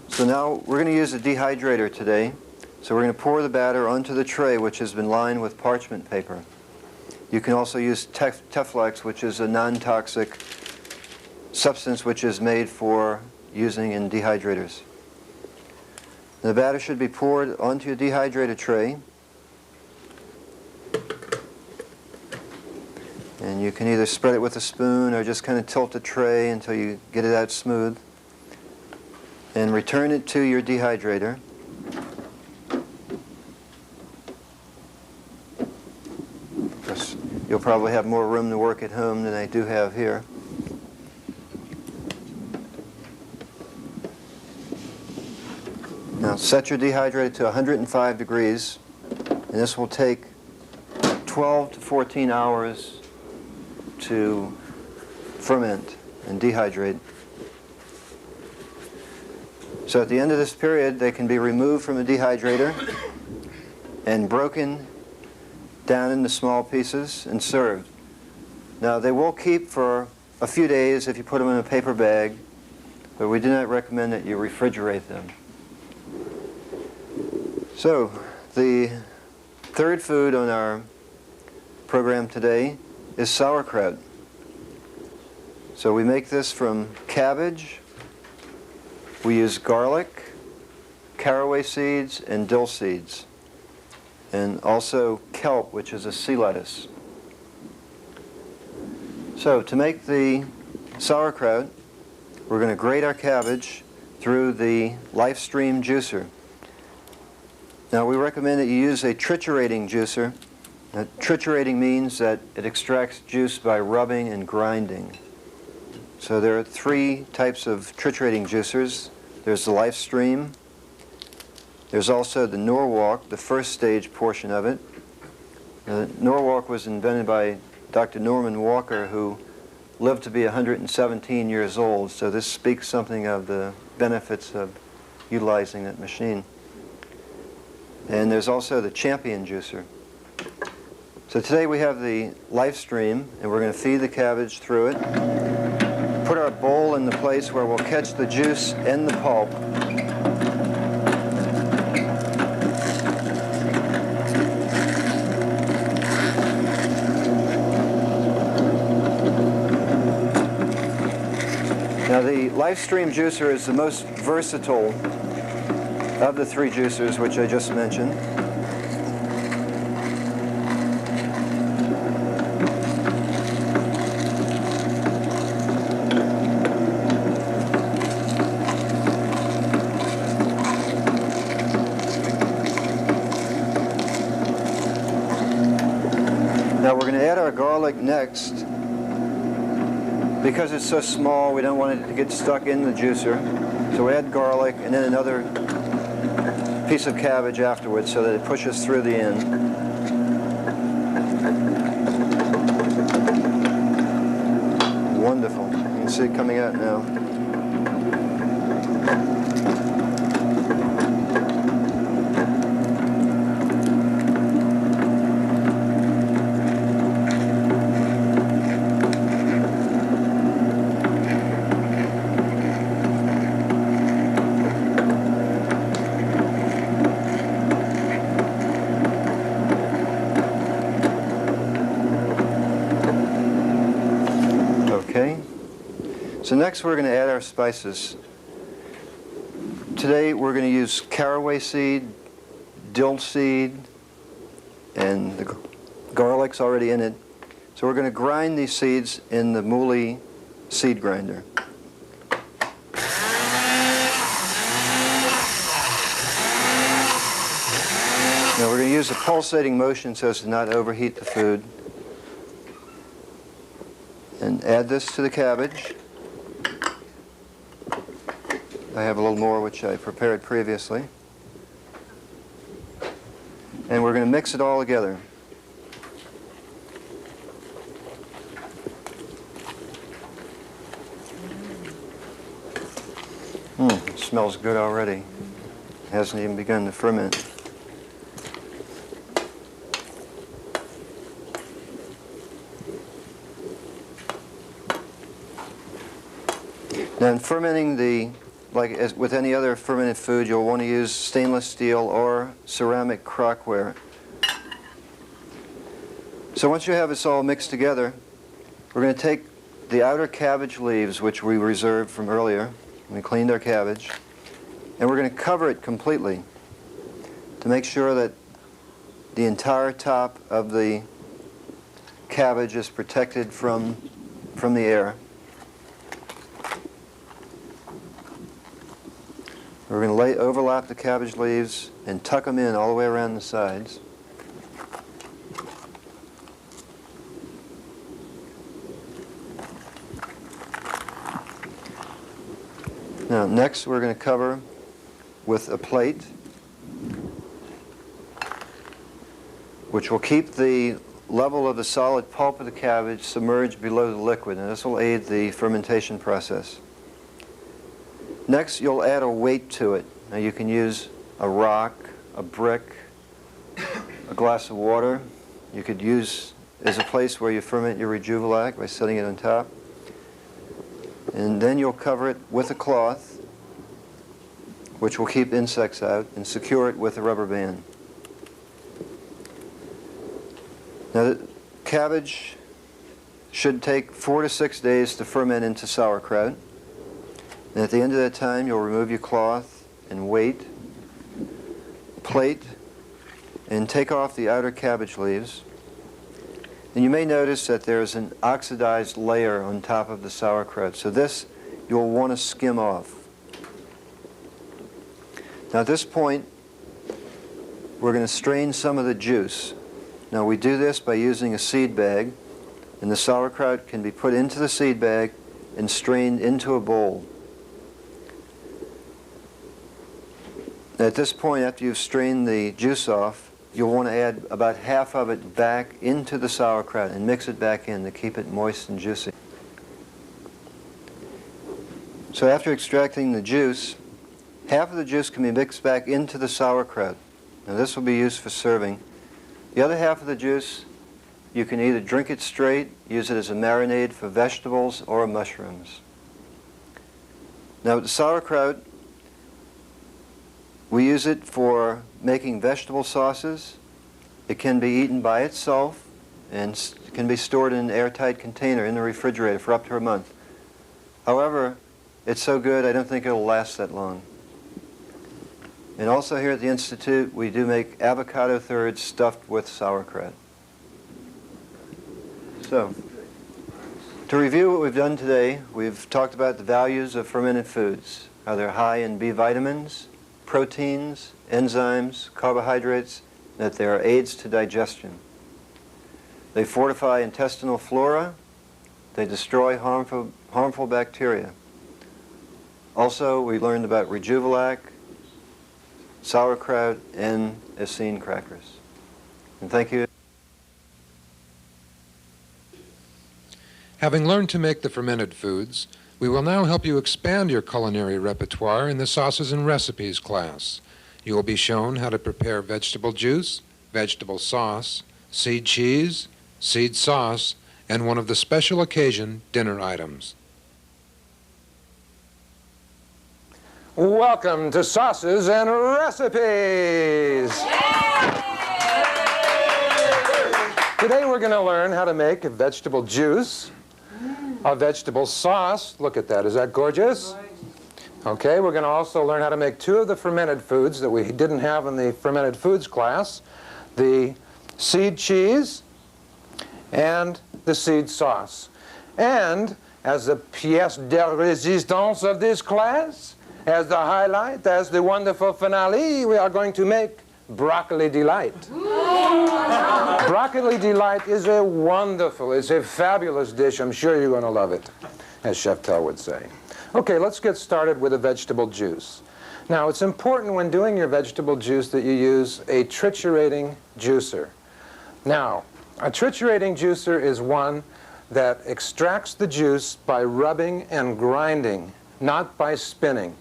So now we're going to use a dehydrator today. So we're going to pour the batter onto the tray, which has been lined with parchment paper. You can also use Teflex, which is a non-toxic substance which is made for using in dehydrators. The batter should be poured onto your dehydrator tray. And you can either spread it with a spoon or just kind of tilt the tray until you get it out smooth. And return it to your dehydrator. You'll probably have more room to work at home than I do have here. Now set your dehydrator to 105 degrees, and this will take 12 to 14 hours to ferment and dehydrate. So at the end of this period, they can be removed from the dehydrator and broken down into small pieces and served. Now they will keep for a few days if you put them in a paper bag, but we do not recommend that you refrigerate them. So the third food on our program today is sauerkraut. So we make this from cabbage. We use garlic, caraway seeds, and dill seeds, and also kelp, which is a sea lettuce. So to make the sauerkraut, we're going to grate our cabbage through the LifeStream juicer. Now we recommend that you use a triturating juicer. Triturating means that it extracts juice by rubbing and grinding. So there are 3 types of triturating juicers. There's the LifeStream. There's also the Norwalk, the first stage portion of it. Norwalk was invented by Dr. Norman Walker, who lived to be 117 years old, so this speaks something of the benefits of utilizing that machine. And there's also the Champion juicer. So today we have the LifeStream, and we're going to feed the cabbage through it. Put our bowl in the place where we'll catch the juice and the pulp. Now the LifeStream juicer is the most versatile of the 3 juicers which I just mentioned. Now we're going to add our garlic next. Because it's so small, we don't want it to get stuck in the juicer. So we add garlic and then another piece of cabbage afterwards so that it pushes through the end. Wonderful. You can see it coming out now. So next we're going to add our spices. Today we're going to use caraway seed, dill seed, and the garlic's already in it. So we're going to grind these seeds in the Mooley seed grinder. Now we're going to use a pulsating motion so as to not overheat the food. And add this to the cabbage. I have a little more which I prepared previously. And we're going to mix it all together. It smells good already. It hasn't even begun to ferment. Now in fermenting like as with any other fermented food, you'll want to use stainless steel or ceramic crockware. So once you have this all mixed together, we're going to take the outer cabbage leaves, which we reserved from earlier. We cleaned our cabbage, and we're going to cover it completely to make sure that the entire top of the cabbage is protected from the air. We're going to overlap the cabbage leaves and tuck them in all the way around the sides. Now, next we're going to cover with a plate, which will keep the level of the solid pulp of the cabbage submerged below the liquid, and this will aid the fermentation process. Next, you'll add a weight to it. Now you can use a rock, a brick, a glass of water. You could use as a place where you ferment your Rejuvelac by setting it on top. And then you'll cover it with a cloth, which will keep insects out, and secure it with a rubber band. Now the cabbage should take 4 to 6 days to ferment into sauerkraut. And at the end of that time, you'll remove your cloth and weight, plate, and take off the outer cabbage leaves. And you may notice that there's an oxidized layer on top of the sauerkraut. So this you'll want to skim off. Now at this point, we're going to strain some of the juice. Now we do this by using a seed bag, and the sauerkraut can be put into the seed bag and strained into a bowl. At this point, after you've strained the juice off, you'll want to add about half of it back into the sauerkraut and mix it back in to keep it moist and juicy. So after extracting the juice, half of the juice can be mixed back into the sauerkraut. Now this will be used for serving. The other half of the juice, you can either drink it straight, use it as a marinade for vegetables or mushrooms. Now with the sauerkraut, we use it for making vegetable sauces. It can be eaten by itself and can be stored in an airtight container in the refrigerator for up to a month. However, it's so good I don't think it'll last that long. And also here at the Institute, we do make avocado thirds stuffed with sauerkraut. So, to review what we've done today, we've talked about the values of fermented foods, how they're high in B vitamins, proteins, enzymes, carbohydrates, that they are aids to digestion. They fortify intestinal flora. They destroy harmful bacteria. Also, we learned about Rejuvelac, sauerkraut, and Essene crackers. And thank you. Having learned to make the fermented foods, we will now help you expand your culinary repertoire in the Sauces and Recipes class. You will be shown how to prepare vegetable juice, vegetable sauce, seed cheese, seed sauce, and one of the special occasion dinner items. Welcome to Sauces and Recipes! Today we're going to learn how to make a vegetable juice, a vegetable sauce. Look at that. Is that gorgeous? Okay, we're going to also learn how to make two of the fermented foods that we didn't have in the fermented foods class, the seed cheese and the seed sauce. And as the pièce de résistance of this class, as the highlight, as the wonderful finale, we are going to make broccoli delight. Broccoli delight is a wonderful, it's a fabulous dish. I'm sure you're going to love it, as Chef Tell would say. Okay, let's get started with a vegetable juice. Now, it's important when doing your vegetable juice that you use a triturating juicer. Now, a triturating juicer is one that extracts the juice by rubbing and grinding, not by spinning.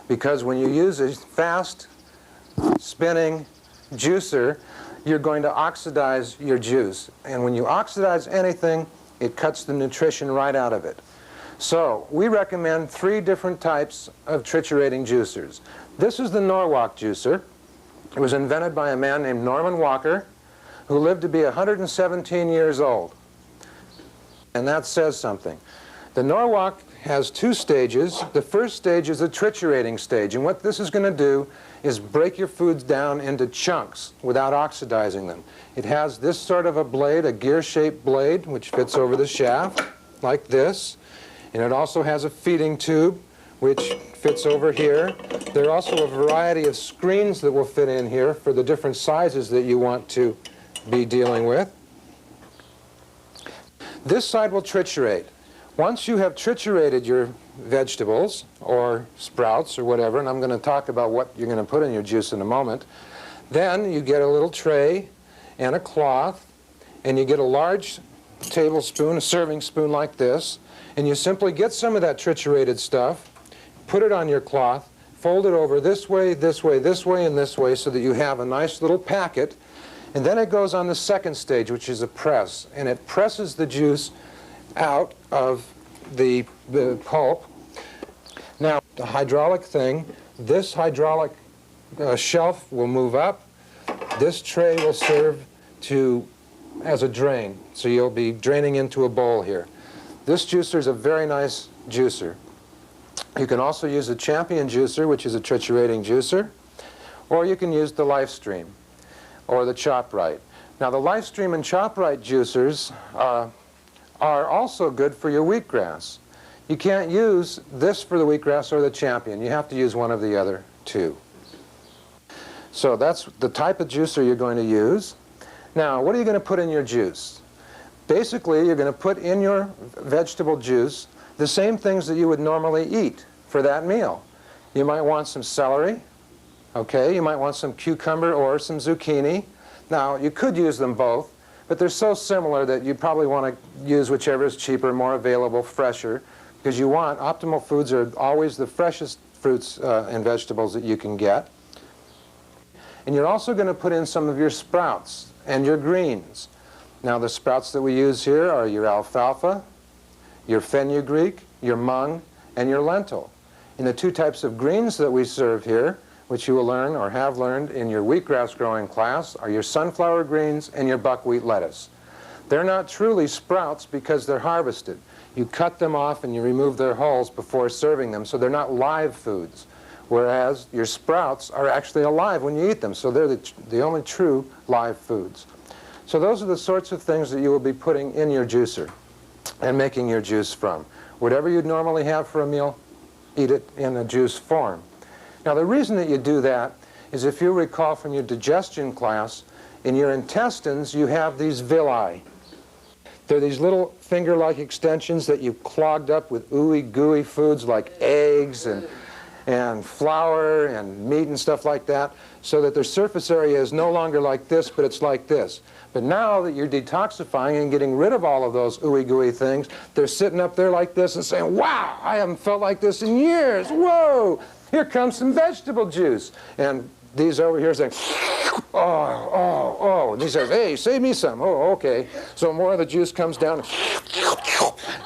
Because when you use a fast spinning juicer, you're going to oxidize your juice. And when you oxidize anything, it cuts the nutrition right out of it. So we recommend 3 different types of triturating juicers. This is the Norwalk juicer. It was invented by a man named Norman Walker, who lived to be 117 years old. And that says something. The Norwalk has 2 stages. The first stage is a triturating stage, and what this is going to do is break your foods down into chunks without oxidizing them. It has this sort of a blade, a gear-shaped blade, which fits over the shaft like this, and it also has a feeding tube which fits over here. There are also a variety of screens that will fit in here for the different sizes that you want to be dealing with. This side will triturate. Once you have triturated your vegetables or sprouts or whatever, and I'm going to talk about what you're going to put in your juice in a moment, then you get a little tray and a cloth, and you get a large tablespoon, a serving spoon like this, and you simply get some of that triturated stuff, put it on your cloth, fold it over this way, this way, this way, and this way so that you have a nice little packet. And then it goes on the second stage, which is a press, and it presses the juice out of the pulp. Now, the hydraulic thing, this hydraulic shelf will move up. This tray will serve as a drain, so you'll be draining into a bowl here. This juicer is a very nice juicer. You can also use a Champion juicer, which is a triturating juicer, or you can use the LifeStream or the ChopRite. Now, the LifeStream and ChopRite juicers are also good for your wheatgrass. You can't use this for the wheatgrass or the Champion. You have to use one of the other 2. So that's the type of juicer you're going to use. Now, what are you going to put in your juice? Basically, you're going to put in your vegetable juice the same things that you would normally eat for that meal. You might want some celery. Okay, you might want some cucumber or some zucchini. Now, you could use them both, but they're so similar that you probably want to use whichever is cheaper, more available, fresher, because optimal foods are always the freshest fruits and vegetables that you can get. And you're also going to put in some of your sprouts and your greens. Now, the sprouts that we use here are your alfalfa, your fenugreek, your mung, and your lentil. And the 2 types of greens that we serve here, which you will learn or have learned in your wheatgrass growing class, are your sunflower greens and your buckwheat lettuce. They're not truly sprouts because they're harvested. You cut them off and you remove their hulls before serving them, so they're not live foods. Whereas your sprouts are actually alive when you eat them, so they're the only true live foods. So those are the sorts of things that you will be putting in your juicer and making your juice from. Whatever you'd normally have for a meal, eat it in a juice form. Now, the reason that you do that is, if you recall from your digestion class, in your intestines you have these villi. They're these little finger-like extensions that you've clogged up with ooey gooey foods like eggs and flour and meat and stuff like that, so that their surface area is no longer like this, but it's like this. But now that you're detoxifying and getting rid of all of those ooey gooey things, they're sitting up there like this and saying, wow, I haven't felt like this in years. Whoa, here comes some vegetable juice. And these over here saying, oh. And he says, hey, save me some. Oh, okay. So more of the juice comes down,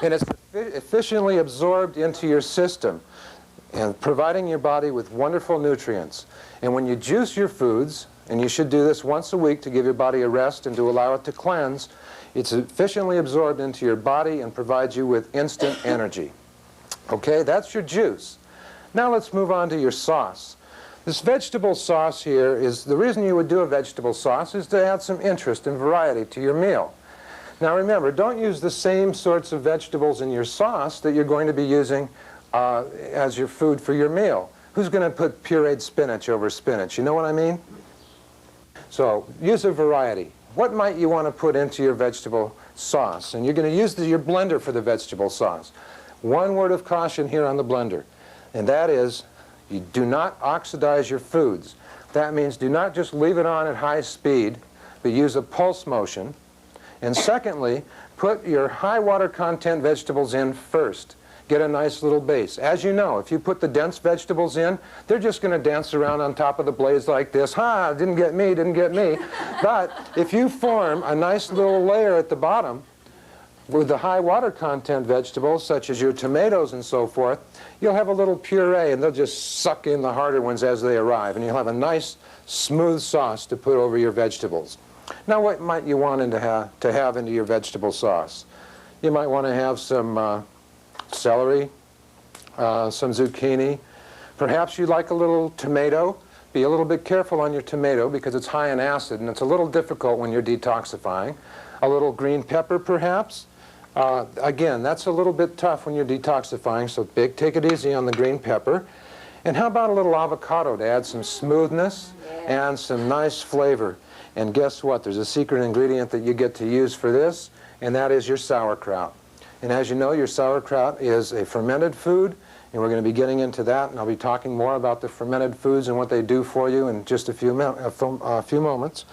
and it's efficiently absorbed into your system and providing your body with wonderful nutrients. And when you juice your foods, and you should do this once a week to give your body a rest and to allow it to cleanse, it's efficiently absorbed into your body and provides you with instant energy. Okay, that's your juice. Now let's move on to your sauce. This vegetable sauce here is, the reason you would do a vegetable sauce is to add some interest and variety to your meal. Now remember, don't use the same sorts of vegetables in your sauce that you're going to be using as your food for your meal. Who's going to put pureed spinach over spinach? You know what I mean? So use a variety. What might you want to put into your vegetable sauce? And you're going to use your blender for the vegetable sauce. One word of caution here on the blender, and that is you do not oxidize your foods. That means do not just leave it on at high speed, but use a pulse motion. And secondly, put your high water content vegetables in first. Get a nice little base. As you know, if you put the dense vegetables in, they're just going to dance around on top of the blaze like this. Ha, didn't get me, didn't get me. But if you form a nice little layer at the bottom with the high water content vegetables, such as your tomatoes and so forth, you'll have a little puree, and they'll just suck in the harder ones as they arrive, and you'll have a nice, smooth sauce to put over your vegetables. Now, what might you want to have into your vegetable sauce? You might want to have some celery, some zucchini. Perhaps you'd like a little tomato. Be a little bit careful on your tomato because it's high in acid, and it's a little difficult when you're detoxifying. A little green pepper, perhaps. Again, that's a little bit tough when you're detoxifying, so take it easy on the green pepper. And how about a little avocado to add some smoothness and some nice flavor? And guess what? There's a secret ingredient that you get to use for this, and that is your sauerkraut. And as you know, your sauerkraut is a fermented food, and we're going to be getting into that, and I'll be talking more about the fermented foods and what they do for you in just a few moments.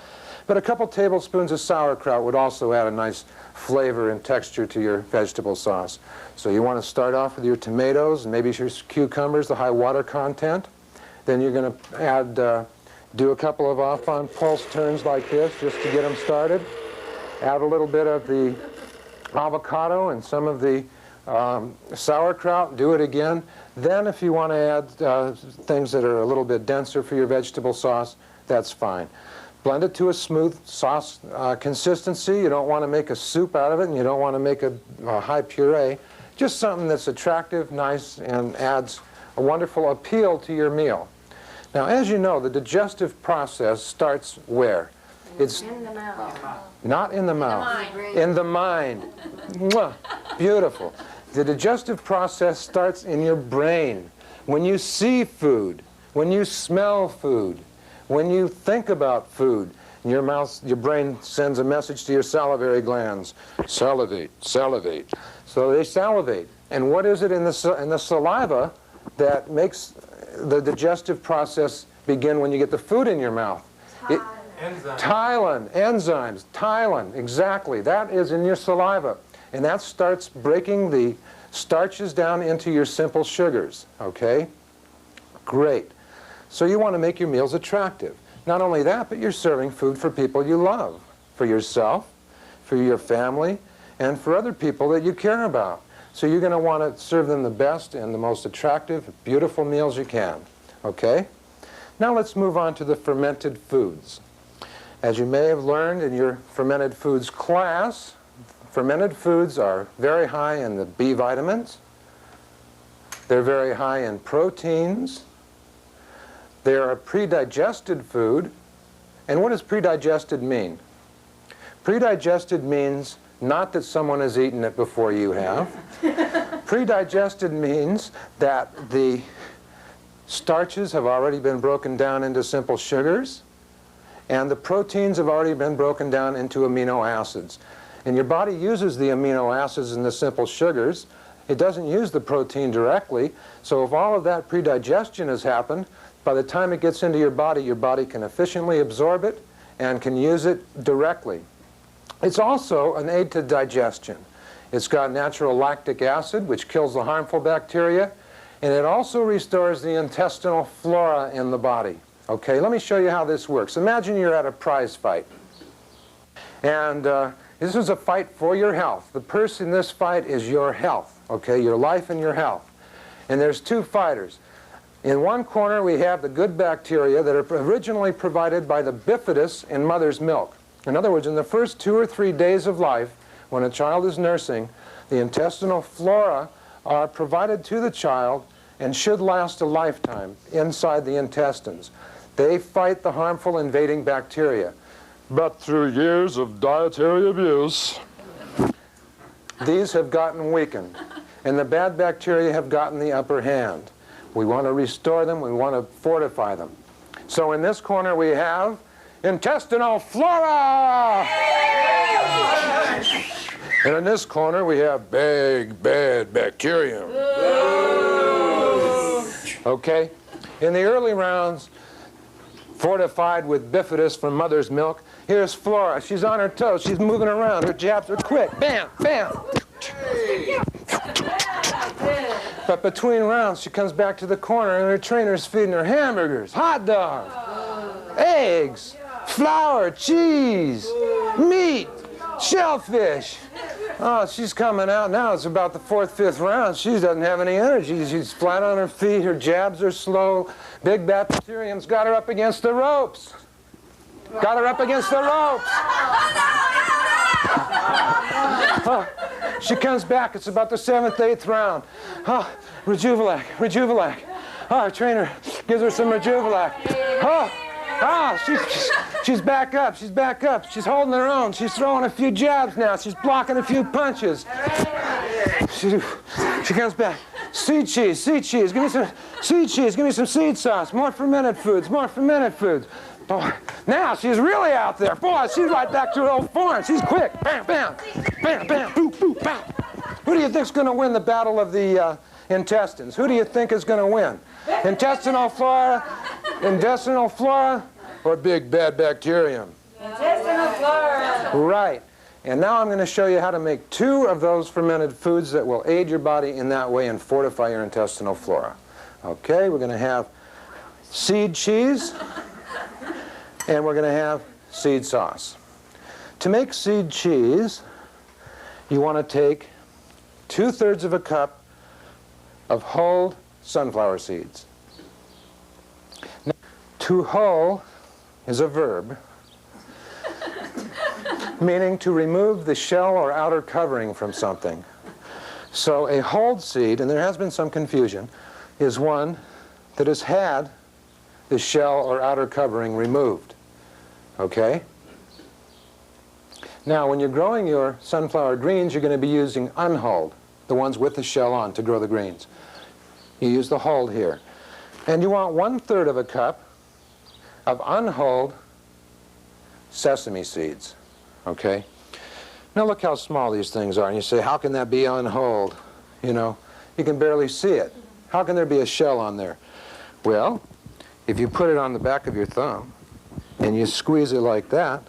But a couple tablespoons of sauerkraut would also add a nice flavor and texture to your vegetable sauce. So you want to start off with your tomatoes and maybe your cucumbers, the high water content. Then you're going to add, do a couple of off-on pulse turns like this just to get them started. Add a little bit of the avocado and some of the sauerkraut. Do it again. Then if you want to add things that are a little bit denser for your vegetable sauce, that's fine. Blend it to a smooth sauce consistency. You don't want to make a soup out of it, and you don't want to make a high puree. Just something that's attractive, nice, and adds a wonderful appeal to your meal. Now, as you know, the digestive process starts where? It's in the mouth. Not in the mouth. In the mind. Mwah. Beautiful. The digestive process starts in your brain. When you see food, when you smell food, when you think about food, your brain sends a message to your salivary glands. Salivate, salivate. So they salivate. And what is it in the saliva that makes the digestive process begin when you get the food in your mouth? Enzymes. Enzymes. Tylen, exactly. That is in your saliva. And that starts breaking the starches down into your simple sugars. Okay? Great. So you want to make your meals attractive. Not only that, but you're serving food for people you love, for yourself, for your family, and for other people that you care about. So you're going to want to serve them the best and the most attractive, beautiful meals you can. Okay? Now let's move on to the fermented foods. As you may have learned in your fermented foods class, fermented foods are very high in the B vitamins. They're very high in proteins. They are a pre-digested food. And what does pre-digested mean? Pre-digested means not that someone has eaten it before you have. Pre-digested means that the starches have already been broken down into simple sugars, and the proteins have already been broken down into amino acids. And your body uses the amino acids and the simple sugars. It doesn't use the protein directly. So if all of that pre-digestion has happened, by the time it gets into your body can efficiently absorb it and can use it directly. It's also an aid to digestion. It's got natural lactic acid, which kills the harmful bacteria, and it also restores the intestinal flora in the body. Okay, let me show you how this works. Imagine you're at a prize fight, and this is a fight for your health. The person in this fight is your health, okay, your life and your health. And there's two fighters. In one corner, we have the good bacteria that are originally provided by the bifidus in mother's milk. In other words, in the first 2 or 3 days of life, when a child is nursing, the intestinal flora are provided to the child and should last a lifetime inside the intestines. They fight the harmful invading bacteria. But through years of dietary abuse, these have gotten weakened, and the bad bacteria have gotten the upper hand. We want to restore them, we want to fortify them. So in this corner we have intestinal flora! And in this corner we have big, bad bacterium. Okay? In the early rounds, fortified with bifidus from mother's milk, here's Flora. She's on her toes. She's moving around. Her jabs are quick. Bam, bam. But between rounds, she comes back to the corner, and her trainer's feeding her hamburgers, hot dogs, eggs, flour, cheese, meat, shellfish. Oh, she's coming out now. It's about the 4th, 5th round. She doesn't have any energy. She's flat on her feet. Her jabs are slow. Big bacterium's got her up against the ropes. Got her up against the ropes. Oh, she comes back. It's about the 7th, 8th round. Oh, Rejuvelac, Rejuvelac. Oh, her trainer gives her some Rejuvelac. She's back up. She's back up. She's holding her own. She's throwing a few jabs now. She's blocking a few punches. She comes back. Seed cheese, seed cheese. Give me some seed cheese. Give me some seed sauce. More fermented foods. More fermented foods. Boy, now she's really out there. Boy, she's right back to her old form. She's quick. Bam, bam, bam, bam, boop, boop, bam. Who do you think's going to win the battle of the intestines? Who do you think is going to win? Intestinal flora, or big bad bacterium? Intestinal flora. Right. And now I'm going to show you how to make 2 of those fermented foods that will aid your body in that way and fortify your intestinal flora. Okay, we're going to have seed cheese, and we're going to have seed sauce. To make seed cheese, you want to take 2/3 of a cup of whole sunflower seeds. Now, to hull is a verb, meaning to remove the shell or outer covering from something. So a hulled seed, and there has been some confusion, is one that has had the shell or outer covering removed. Okay? Now, when you're growing your sunflower greens, you're going to be using unhulled, the ones with the shell on, to grow the greens. You use the hulled here. And you want 1/3 of a cup of unhulled sesame seeds. Okay? Now look how small these things are. And you say, how can that be unhulled? You know, you can barely see it. How can there be a shell on there? Well, if you put it on the back of your thumb and you squeeze it like that,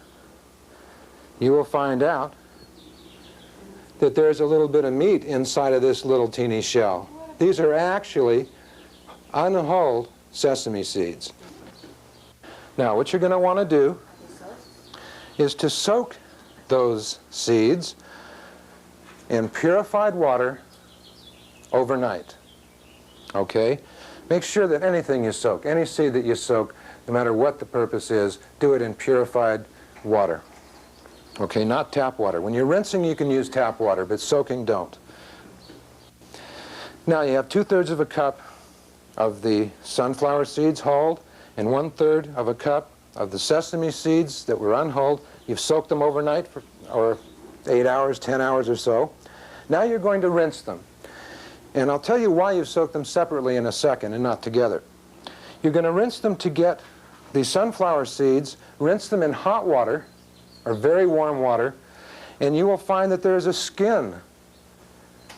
you will find out that there's a little bit of meat inside of this little teeny shell. These are actually unhulled sesame seeds. Now, what you're going to want to do is to soak those seeds in purified water overnight. Okay? Make sure that anything you soak, any seed that you soak, no matter what the purpose is, do it in purified water. Okay, not tap water. When you're rinsing, you can use tap water, but soaking, don't. Now you have 2/3 of a cup of the sunflower seeds hulled and 1/3 of a cup of the sesame seeds that were unhulled. You've soaked them overnight or 8 hours, 10 hours or so. Now you're going to rinse them. And I'll tell you why you've soaked them separately in a second and not together. You're going to rinse them to get the sunflower seeds, rinse them in hot water or very warm water, and you will find that there's a skin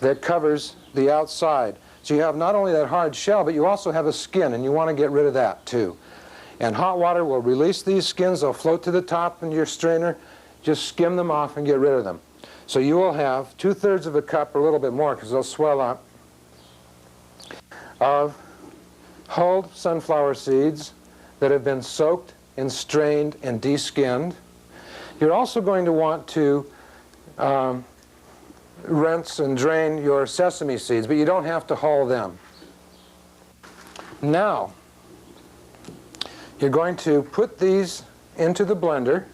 that covers the outside. So you have not only that hard shell, but you also have a skin, and you want to get rid of that too. And hot water will release these skins. They'll float to the top in your strainer. Just skim them off and get rid of them. So you will have 2/3 of a cup, or a little bit more because they'll swell up, of hulled sunflower seeds that have been soaked and strained and de-skinned. You're also going to want to rinse and drain your sesame seeds, but you don't have to hull them. Now, you're going to put these into the blender.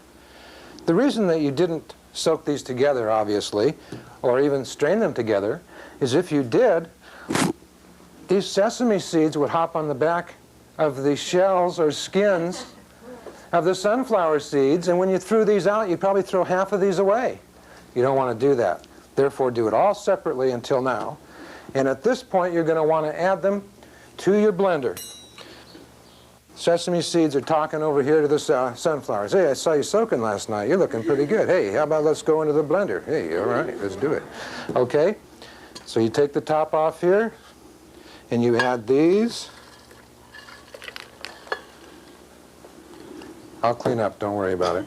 The reason that you didn't soak these together, obviously, or even strain them together, is if you did, these sesame seeds would hop on the back of the shells or skins of the sunflower seeds, and when you threw these out, you'd probably throw half of these away. You don't want to do that. Therefore, do it all separately until now. And at this point, you're going to want to add them to your blender. Sesame seeds are talking over here to the sunflowers. Hey, I saw you soaking last night. You're looking pretty good. Hey, how about let's go into the blender? Hey, all right, let's do it. Okay, so you take the top off here, and you add these. I'll clean up, don't worry about it.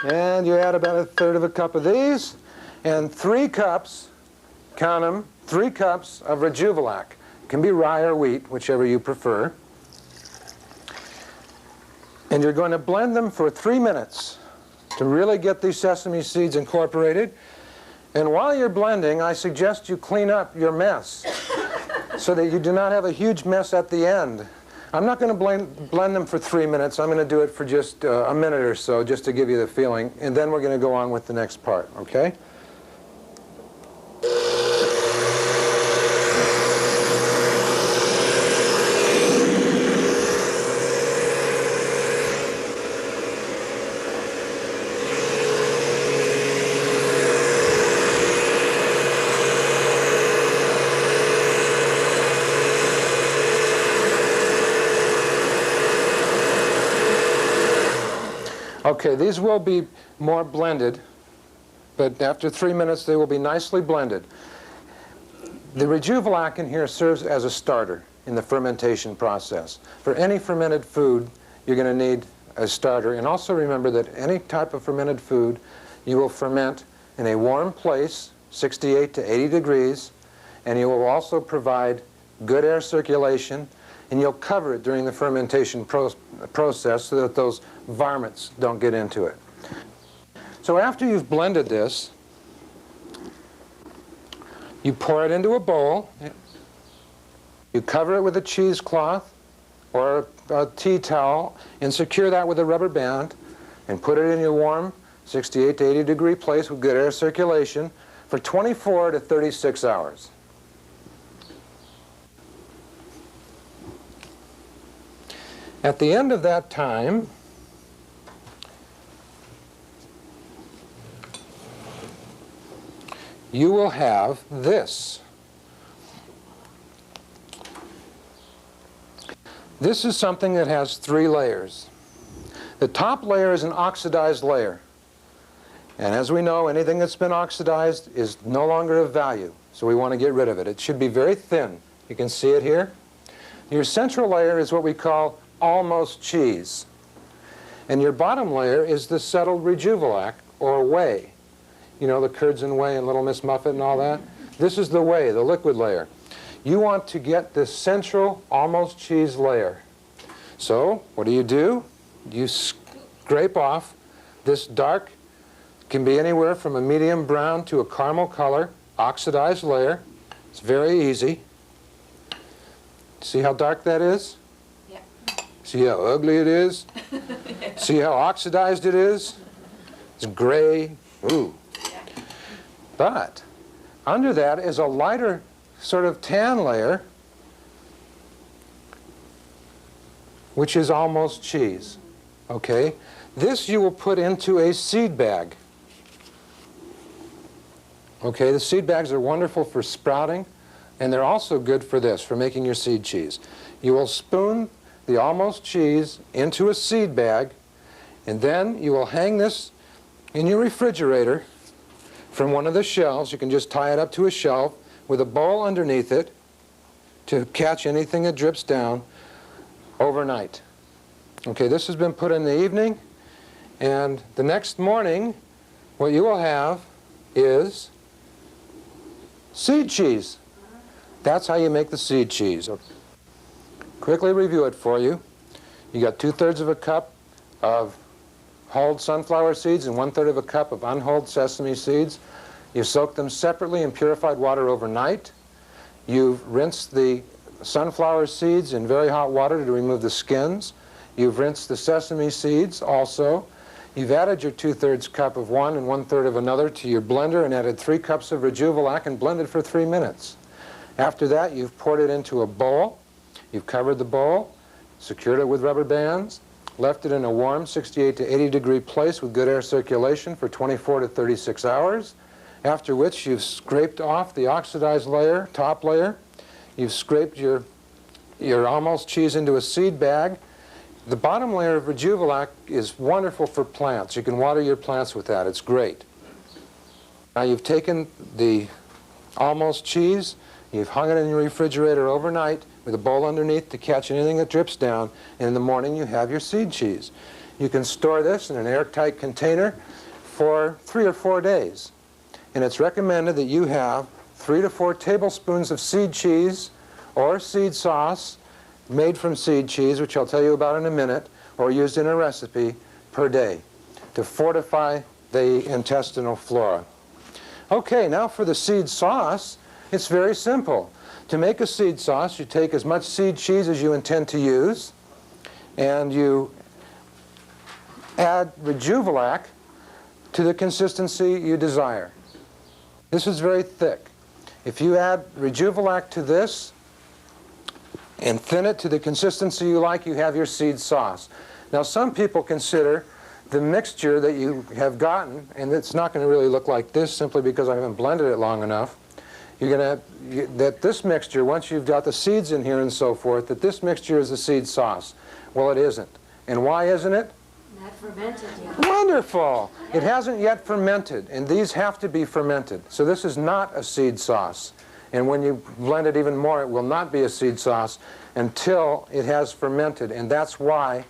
And you add about 1/3 cup of these, and 3 cups, count them, 3 cups of Rejuvelac. It can be rye or wheat, whichever you prefer. And you're going to blend them for 3 minutes to really get these sesame seeds incorporated. And while you're blending, I suggest you clean up your mess so that you do not have a huge mess at the end. I'm not going to blend them for 3 minutes. I'm going to do it for just a minute or so, just to give you the feeling. And then we're going to go on with the next part, okay? Okay, these will be more blended, but after 3 minutes they will be nicely blended. The Rejuvelac in here serves as a starter in the fermentation process. For any fermented food, you're going to need a starter. And also remember that any type of fermented food, you will ferment in a warm place, 68 to 80 degrees, and you will also provide good air circulation, and you'll cover it during the fermentation process so that those varmints don't get into it. So after you've blended this, you pour it into a bowl, you cover it with a cheesecloth or a tea towel and secure that with a rubber band and put it in your warm 68 to 80 degree place with good air circulation for 24 to 36 hours. At the end of that time, you will have this. This is something that has 3 layers. The top layer is an oxidized layer. And as we know, anything that's been oxidized is no longer of value. So we want to get rid of it. It should be very thin. You can see it here. Your central layer is what we call almost cheese. And your bottom layer is the settled Rejuvelac, or whey. You know, the curds and whey and Little Miss Muffet and all that? This is the whey, the liquid layer. You want to get this central almost cheese layer. So, what do? You scrape off this dark, can be anywhere from a medium brown to a caramel color, oxidized layer. It's very easy. See how dark that is? See how ugly it is? Yeah. See how oxidized it is? It's gray. Ooh. Yeah. But under that is a lighter sort of tan layer, which is almost cheese. Okay? This you will put into a seed bag. Okay, the seed bags are wonderful for sprouting, and they're also good for this, for making your seed cheese. You will spoon the almost cheese into a seed bag, and then you will hang this in your refrigerator from one of the shelves. You can just tie it up to a shelf with a bowl underneath it to catch anything that drips down overnight. Okay, this has been put in the evening, and the next morning what you will have is seed cheese. That's how you make the seed cheese. Quickly review it for you. You got 2/3 cup of hulled sunflower seeds and 1/3 cup of unhulled sesame seeds. You soak them separately in purified water overnight. You've rinsed the sunflower seeds in very hot water to remove the skins. You've rinsed the sesame seeds also. You've added your 2/3 cup of one and 1/3 of another to your blender and added 3 cups of Rejuvelac and blended for 3 minutes. After that, you've poured it into a bowl. You've covered the bowl, secured it with rubber bands, left it in a warm 68 to 80 degree place with good air circulation for 24 to 36 hours, after which you've scraped off the oxidized layer, top layer. You've scraped your almost cheese into a seed bag. The bottom layer of Rejuvelac is wonderful for plants. You can water your plants with that. It's great. Now you've taken the almost cheese, you've hung it in your refrigerator overnight with a bowl underneath to catch anything that drips down, and in the morning you have your seed cheese. You can store this in an airtight container for 3 or 4 days. And it's recommended that you have 3 to 4 tablespoons of seed cheese or seed sauce made from seed cheese, which I'll tell you about in a minute, or used in a recipe per day to fortify the intestinal flora. Okay, now for the seed sauce, it's very simple. To make a seed sauce, you take as much seed cheese as you intend to use, and you add Rejuvelac to the consistency you desire. This is very thick. If you add Rejuvelac to this and thin it to the consistency you like, you have your seed sauce. Now, some people consider the mixture that you have gotten, and it's not going to really look like this simply because I haven't blended it long enough. You're going to that this mixture, once you've got the seeds in here and so forth, that this mixture is a seed sauce. Well, it isn't. And why isn't it? Not fermented yet. Wonderful! It hasn't yet fermented, and these have to be fermented. So this is not a seed sauce. And when you blend it even more, it will not be a seed sauce until it has fermented. And that's why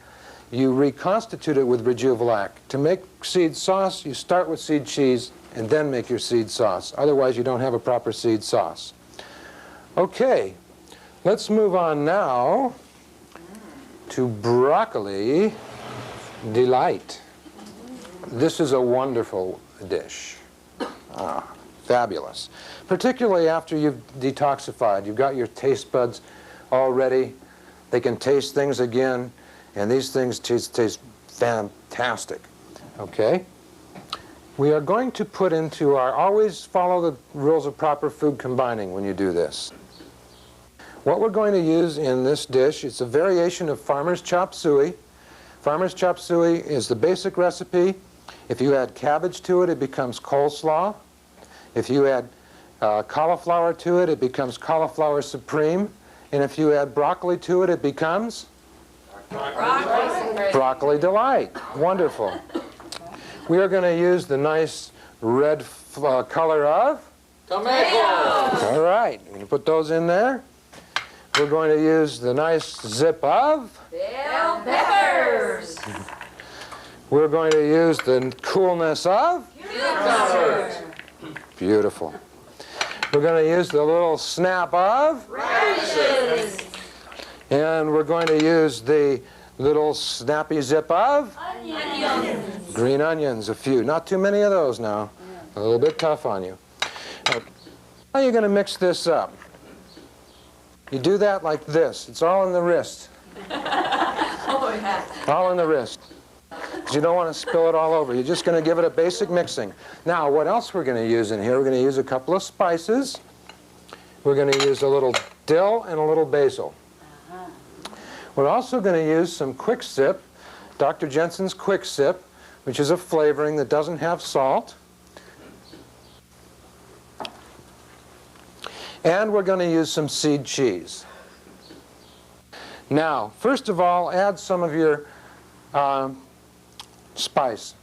you reconstitute it with Rejuvelac. To make seed sauce, you start with seed cheese and then make your seed sauce. Otherwise, you don't have a proper seed sauce. Okay, let's move on now to broccoli delight. This is a wonderful dish. Fabulous. Particularly after you've detoxified. You've got your taste buds all ready. They can taste things again, and these things taste fantastic. Okay? We are going to put into our, always follow the rules of proper food combining when you do this. What we're going to use in this dish, it's a variation of farmer's chop suey. Farmer's chop suey is the basic recipe. If you add cabbage to it, it becomes coleslaw. If you add cauliflower to it, it becomes cauliflower supreme. And if you add broccoli to it, it becomes broccoli delight. Wonderful. We are going to use the nice red color of tomatoes. All right, we're going to put those in there. We're going to use the nice zip of Bell peppers. We're going to use the coolness of Cucumbers. Beautiful. We're going to use the little snap of Radishes. And we're going to use the little snappy zip of Onions. green onions, a few. Not too many of those now. A little bit tough on you. Now you're going to mix this up. You do that like this. It's all in the wrist. Oh, yeah. All in the wrist. Because you don't want to spill it all over. You're just going to give it a basic mixing. Now, what else we're going to use in here? We're going to use a couple of spices. We're going to use a little dill and a little basil. We're also going to use some Quick Sip, Dr. Jensen's Quick Sip, which is a flavoring that doesn't have salt. And we're going to use some seed cheese. Now, first of all, add some of your spice,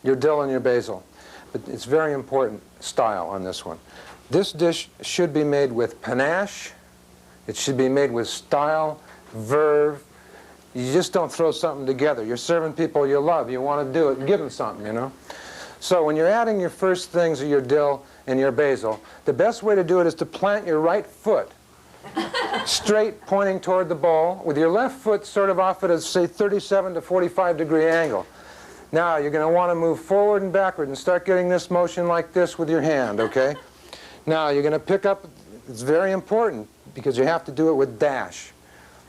your dill and your basil. But it's very important style on this one. This dish should be made with panache. It should be made with style, verve. You just don't throw something together. You're serving people you love. You want to do it, give them something, you know. So when you're adding your first things of your dill and your basil, the best way to do it is to plant your right foot straight, pointing toward the bowl, with your left foot sort of off at a, say, 37 to 45 degree angle. Now you're going to want to move forward and backward and start getting this motion like this with your hand, okay? Now you're going to pick up, it's very important, because you have to do it with dash.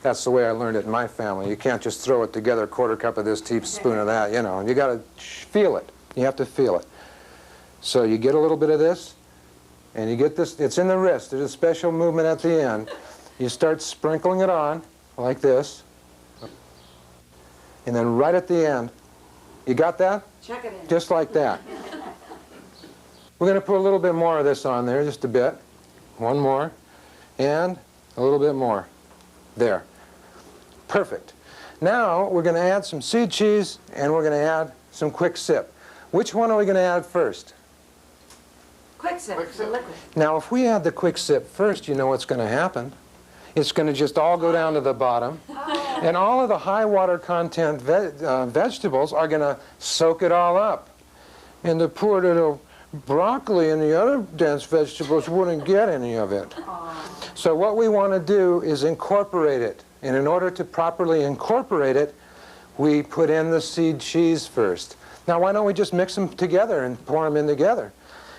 That's the way I learned it in my family. You can't just throw it together, a quarter cup of this, teaspoon of that, you know. You got to feel it. You have to feel it. So you get a little bit of this, and you get this, it's in the wrist, there's a special movement at the end. You start sprinkling it on, like this, and then right at the end, you got that? Chuck it in. Just like that. We're going to put a little bit more of this on there, just a bit. One more, and a little bit more. There. Perfect. Now we're going to add some seed cheese, and we're going to add some quick sip. Which one are we going to add first? Quick sip. The liquid. Now if we add the quick sip first, you know what's going to happen. It's going to just all go down to the bottom, and all of the high water content vegetables are going to soak it all up. And the poor little broccoli and the other dense vegetables wouldn't get any of it. So what we want to do is incorporate it. And in order to properly incorporate it, we put in the seed cheese first. Now why don't we just mix them together and pour them in together?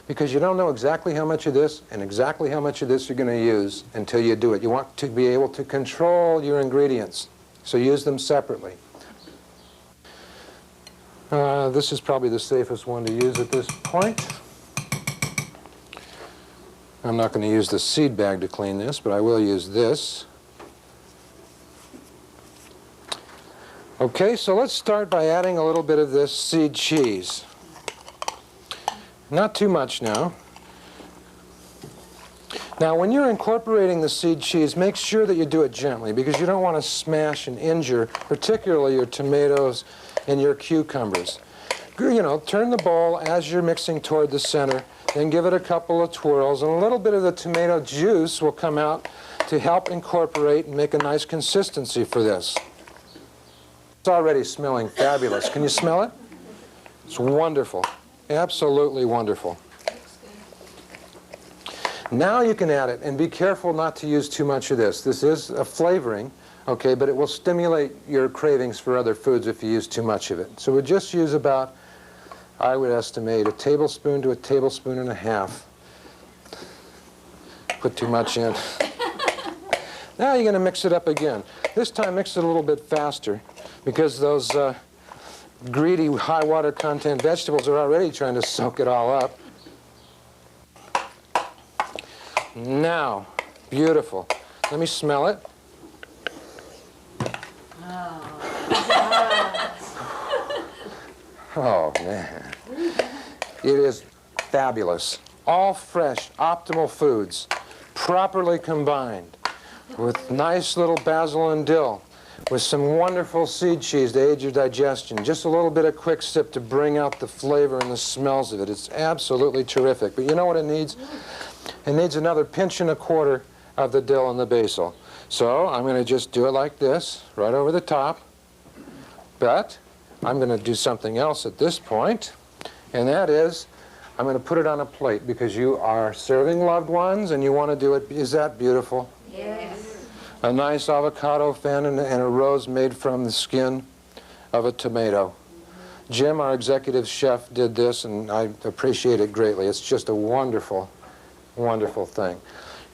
Because you don't know exactly how much of this and exactly how much of this you're going to use until you do it. You want to be able to control your ingredients, so use them separately. This is probably the safest one to use at this point. I'm not going to use the seed bag to clean this, but I will use this. Okay, so let's start by adding a little bit of this seed cheese. Not too much now. Now, when you're incorporating the seed cheese, make sure that you do it gently, because you don't want to smash and injure, particularly your tomatoes and your cucumbers. You know, turn the bowl as you're mixing toward the center, then give it a couple of twirls, and a little bit of the tomato juice will come out to help incorporate and make a nice consistency for this. It's already smelling fabulous. Can you smell it? It's wonderful. Absolutely wonderful. Now you can add it, and be careful not to use too much of this. This is a flavoring, okay, but it will stimulate your cravings for other foods if you use too much of it. So we just use about, I would estimate, a tablespoon to a tablespoon and a half. Put too much in. Now you're going to mix it up again. This time mix it a little bit faster, because those greedy high water content vegetables are already trying to soak it all up. Now, beautiful. Let me smell it. Oh, man. It is fabulous. All fresh, optimal foods, properly combined, with nice little basil and dill, with some wonderful seed cheese to aid your digestion. Just a little bit of quick sip to bring out the flavor and the smells of it. It's absolutely terrific. But you know what it needs? It needs another pinch and a quarter of the dill and the basil. So I'm going to just do it like this, right over the top. But I'm going to do something else at this point, and that is I'm going to put it on a plate, because you are serving loved ones and you want to do it. Is that beautiful? Yes. A nice avocado fan and a rose made from the skin of a tomato. Jim, our executive chef, did this, and I appreciate it greatly. It's just a wonderful, wonderful thing.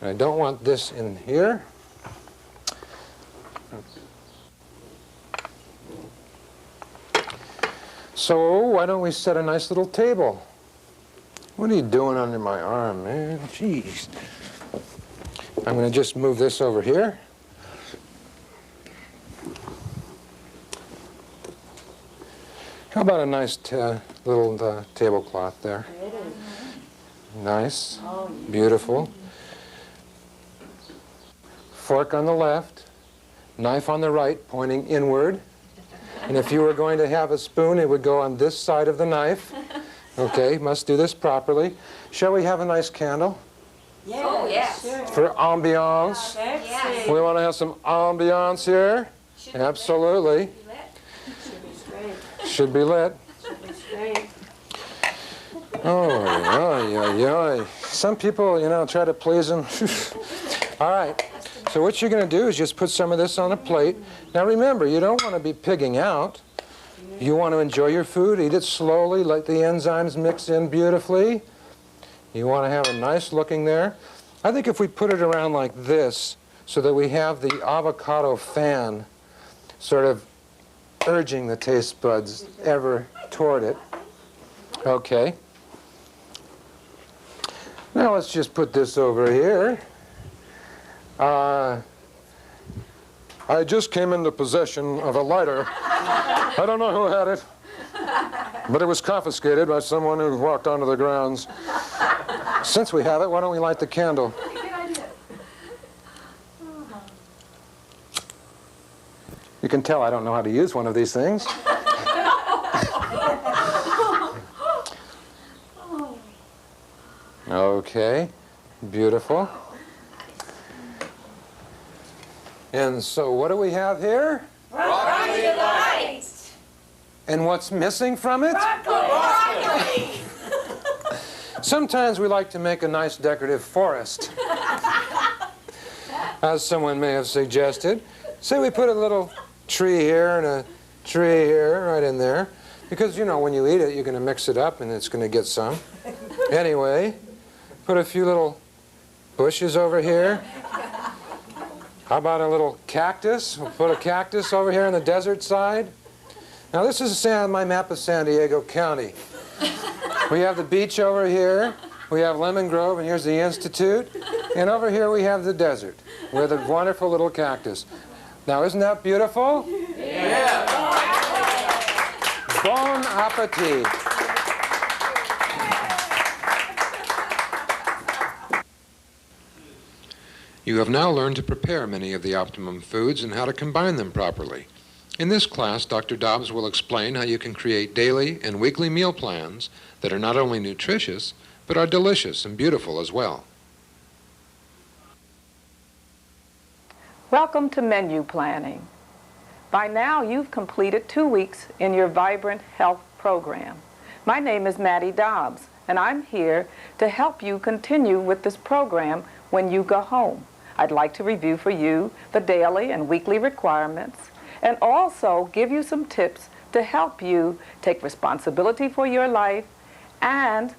And I don't want this in here. So why don't we set a nice little table? What are you doing under my arm, man? Jeez. I'm going to just move this over here. How about a nice little tablecloth there? Nice. Beautiful. Fork on the left, knife on the right, pointing inward. And if you were going to have a spoon, it would go on this side of the knife. Okay, must do this properly. Shall we have a nice candle? Yes. Oh, yes. For ambiance. Yes. We want to have some ambiance here. Absolutely. Should be lit. Oh, yeah, yeah. Some people, you know, try to please them. All right. So what you're going to do is just put some of this on a plate. Now remember, you don't want to be pigging out. You want to enjoy your food, eat it slowly, let the enzymes mix in beautifully. You want to have a nice looking there. I think if we put it around like this, so that we have the avocado fan sort of urging the taste buds ever toward it. Okay. Now let's just put this over here. I just came into possession of a lighter. I don't know who had it, but it was confiscated by someone who walked onto the grounds. Since we have it, why don't we light the candle? Good idea. You can tell I don't know how to use one of these things. Okay, beautiful. And so what do we have here? Broccoli lights. And what's missing from it? Broccoli. Sometimes we like to make a nice decorative forest, as someone may have suggested. Say we put a little tree here and a tree here, right in there, because, you know, when you eat it, you're going to mix it up and it's going to get some. Anyway, put a few little bushes over here. How about a little cactus? We'll put a cactus over here on the desert side. Now, this is my map of San Diego County. We have the beach over here. We have Lemon Grove, and here's the Institute. And over here we have the desert with a wonderful little cactus. Now, isn't that beautiful? Yeah. Bon appetit. You have now learned to prepare many of the optimum foods and how to combine them properly. In this class, Dr. Dobbs will explain how you can create daily and weekly meal plans that are not only nutritious, but are delicious and beautiful as well. Welcome to menu planning. By now, you've completed 2 weeks in your Vibrant Health program. My name is Maddie Dobbs, and I'm here to help you continue with this program when you go home. I'd like to review for you the daily and weekly requirements and also give you some tips to help you take responsibility for your life and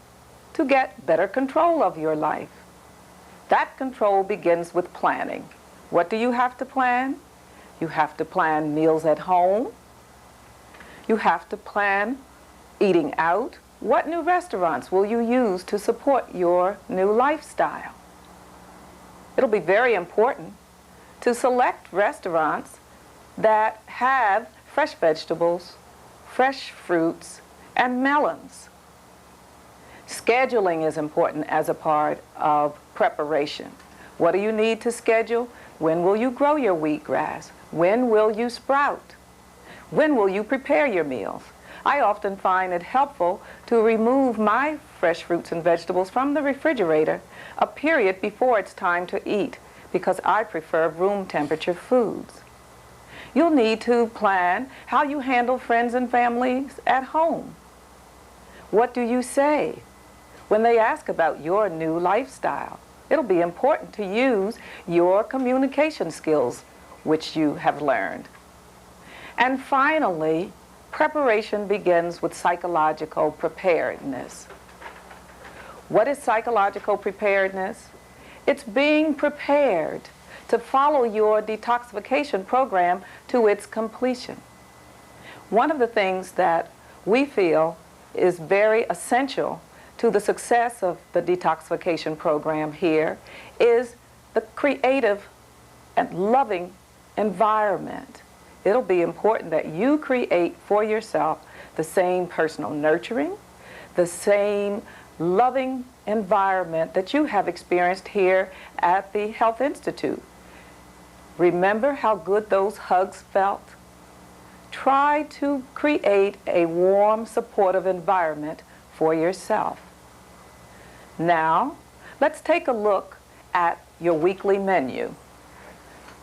to get better control of your life. That control begins with planning. What do you have to plan? You have to plan meals at home. You have to plan eating out. What new restaurants will you use to support your new lifestyle? It'll be very important to select restaurants that have fresh vegetables, fresh fruits, and melons. Scheduling is important as a part of preparation. What do you need to schedule? When will you grow your wheatgrass? When will you sprout? When will you prepare your meals? I often find it helpful to remove my fresh fruits and vegetables from the refrigerator a period before it's time to eat because I prefer room temperature foods. You'll need to plan how you handle friends and families at home. What do you say when they ask about your new lifestyle? It'll be important to use your communication skills, which you have learned. And finally, preparation begins with psychological preparedness. What is psychological preparedness? It's being prepared to follow your detoxification program to its completion. One of the things that we feel is very essential to the success of the detoxification program here is the creative and loving environment. It'll be important that you create for yourself the same personal nurturing, the same loving environment that you have experienced here at the Health Institute. Remember how good those hugs felt? Try to create a warm, supportive environment for yourself. Now, let's take a look at your weekly menu.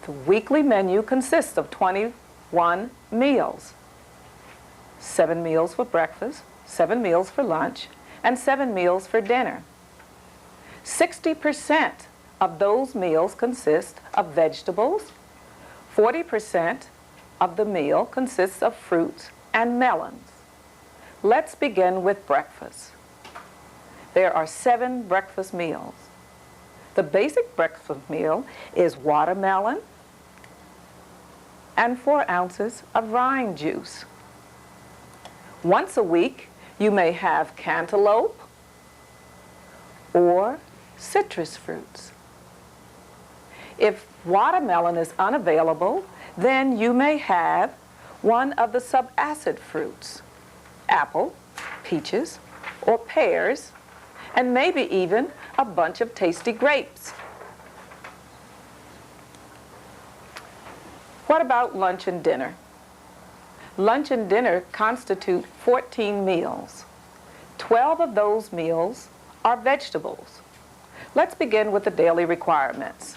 The weekly menu consists of 21 meals. 7 meals for breakfast, 7 meals for lunch, and 7 meals for dinner. 60% of those meals consist of vegetables. 40% of the meal consists of fruits and melons. Let's begin with breakfast. There are 7 breakfast meals. The basic breakfast meal is watermelon and 4 ounces of rind juice. Once a week, you may have cantaloupe or citrus fruits. If watermelon is unavailable, then you may have one of the subacid fruits, apple, peaches, or pears, and maybe even a bunch of tasty grapes. What about lunch and dinner? Lunch and dinner constitute 14 meals. 12 of those meals are vegetables. Let's begin with the daily requirements.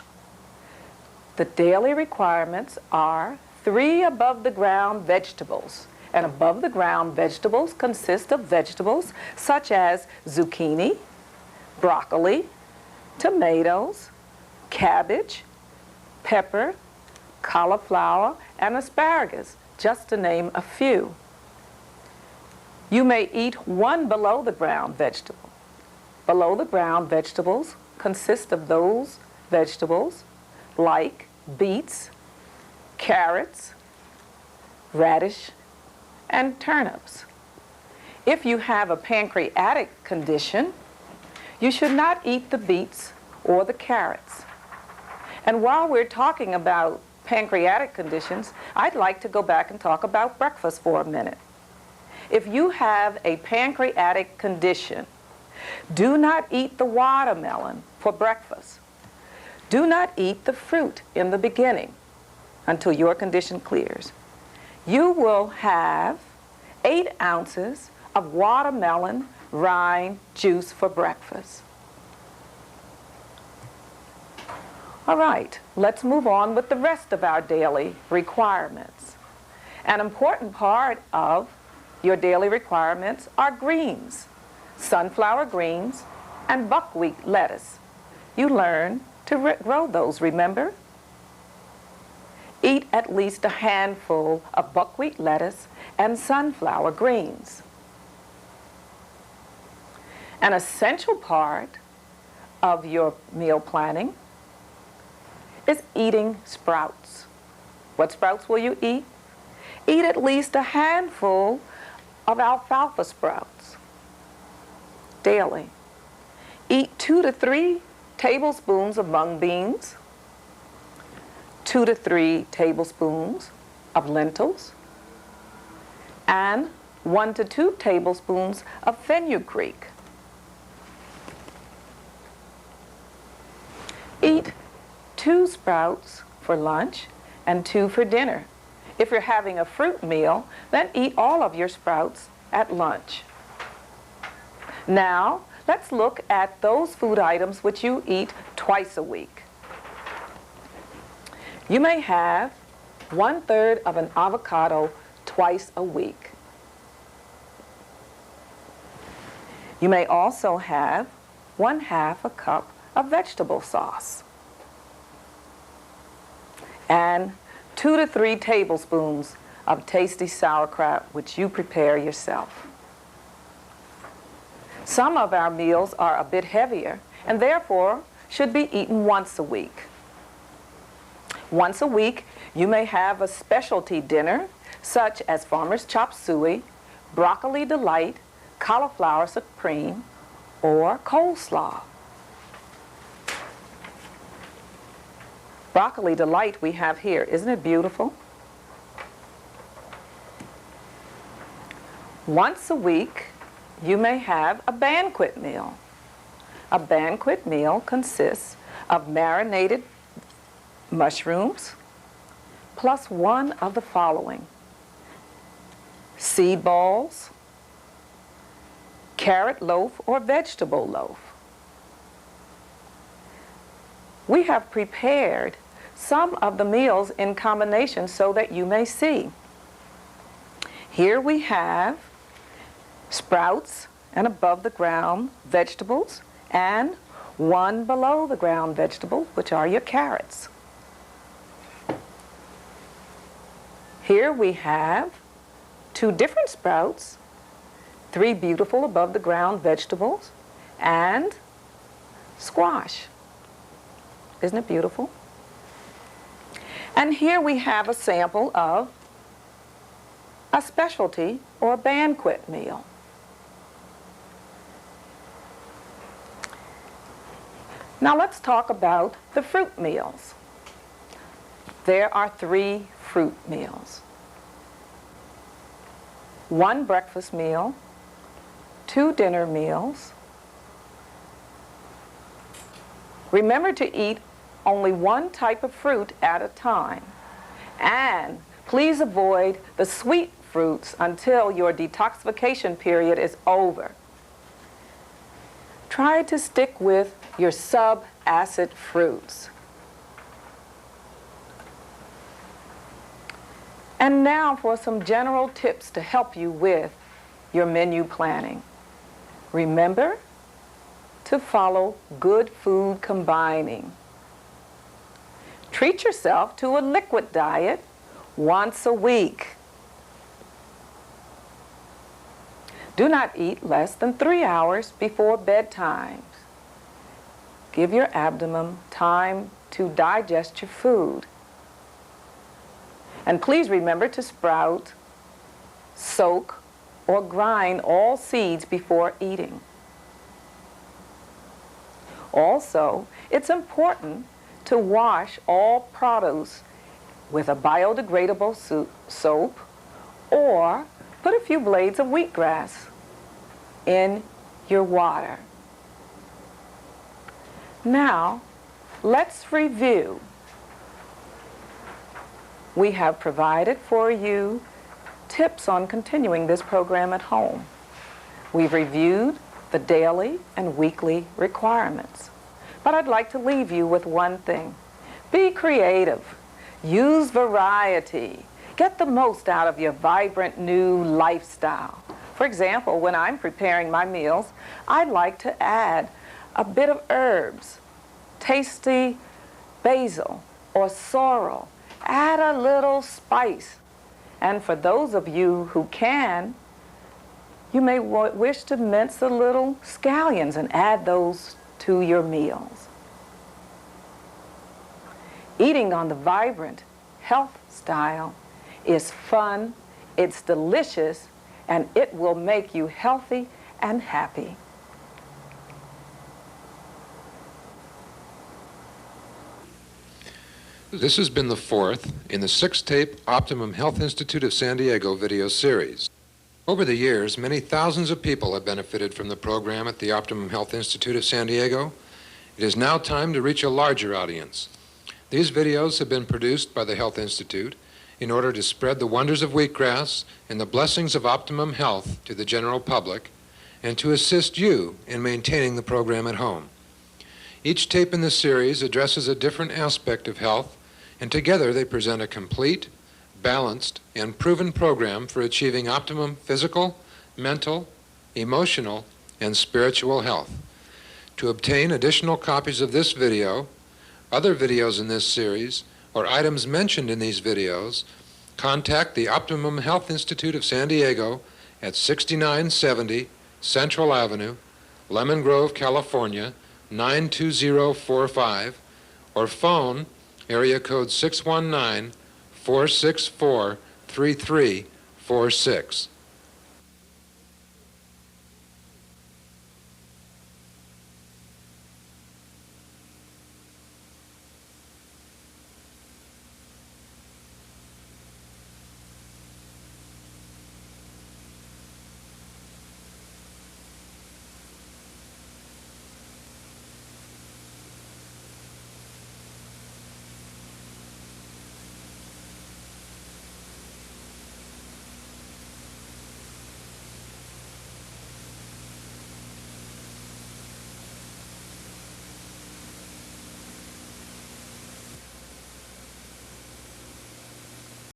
The daily requirements are 3 above-the-ground vegetables. And above-the-ground vegetables consist of vegetables such as zucchini, broccoli, tomatoes, cabbage, pepper, cauliflower, and asparagus, just to name a few. You may eat 1 below-the-ground vegetable. Below-the-ground vegetables consist of those vegetables like beets, carrots, radish, and turnips. If you have a pancreatic condition, you should not eat the beets or the carrots. And while we're talking about pancreatic conditions, I'd like to go back and talk about breakfast for a minute. If you have a pancreatic condition, do not eat the watermelon for breakfast. Do not eat the fruit in the beginning until your condition clears. You will have 8 ounces of watermelon rind juice for breakfast. All right, let's move on with the rest of our daily requirements. An important part of your daily requirements are greens, sunflower greens, and buckwheat lettuce. You learn to grow those, remember? Eat at least a handful of buckwheat lettuce and sunflower greens. An essential part of your meal planning is eating sprouts. What sprouts will you eat? Eat at least a handful of alfalfa sprouts daily. Eat 2 to 3 tablespoons of mung beans, 2 to 3 tablespoons of lentils, and 1 to 2 tablespoons of fenugreek. Eat 2 sprouts for lunch and 2 for dinner. If you're having a fruit meal, then eat all of your sprouts at lunch. Now, let's look at those food items which you eat twice a week. You may have 1/3 of an avocado twice a week. You may also have 1/2 a cup of vegetable sauce and 2 to 3 tablespoons of tasty sauerkraut, which you prepare yourself. Some of our meals are a bit heavier and therefore should be eaten once a week. Once a week, you may have a specialty dinner such as farmer's chop suey, broccoli delight, cauliflower supreme, or coleslaw. Broccoli delight we have here. Isn't it beautiful? Once a week, you may have a banquet meal. A banquet meal consists of marinated mushrooms plus one of the following: seed balls, carrot loaf, or vegetable loaf. We have prepared some of the meals in combination so that you may see. Here we have sprouts and above the ground vegetables and 1 below the ground vegetable, which are your carrots. Here we have 2 different sprouts, 3 beautiful above the ground vegetables, and squash. Isn't it beautiful? And here we have a sample of a specialty or banquet meal. Now let's talk about the fruit meals. There are 3 fruit meals. 1 breakfast meal, 2 dinner meals. Remember to eat only 1 type of fruit at a time. And please avoid the sweet fruits until your detoxification period is over. Try to stick with your sub-acid fruits. And now for some general tips to help you with your menu planning. Remember to follow good food combining. Treat yourself to a liquid diet once a week. Do not eat less than 3 hours before bedtime. Give your abdomen time to digest your food. And please remember to sprout, soak, or grind all seeds before eating. Also, it's important to wash all produce with a biodegradable soap or put a few blades of wheatgrass in your water. Now, let's review. We have provided for you tips on continuing this program at home. We've reviewed the daily and weekly requirements. But I'd like to leave you with one thing. Be creative. Use variety. Get the most out of your vibrant new lifestyle. For example, when I'm preparing my meals, I like to add a bit of herbs, tasty basil or sorrel. Add a little spice. And for those of you who can, you may wish to mince a little scallions and add those to your meals. Eating on the vibrant health style is fun, it's delicious, and it will make you healthy and happy. This has been the 4th in the 6-tape Optimum Health Institute of San Diego video series. Over the years, many thousands of people have benefited from the program at the Optimum Health Institute of San Diego. It is now time to reach a larger audience. These videos have been produced by the Health Institute in order to spread the wonders of wheatgrass and the blessings of optimum health to the general public and to assist you in maintaining the program at home. Each tape in this series addresses a different aspect of health, and together they present a complete, balanced, and proven program for achieving optimum physical, mental, emotional, and spiritual health. To obtain additional copies of this video, other videos in this series, or items mentioned in these videos, contact the Optimum Health Institute of San Diego at 6970 Central Avenue, Lemon Grove, California, 92045, or phone area code 619-464-3346.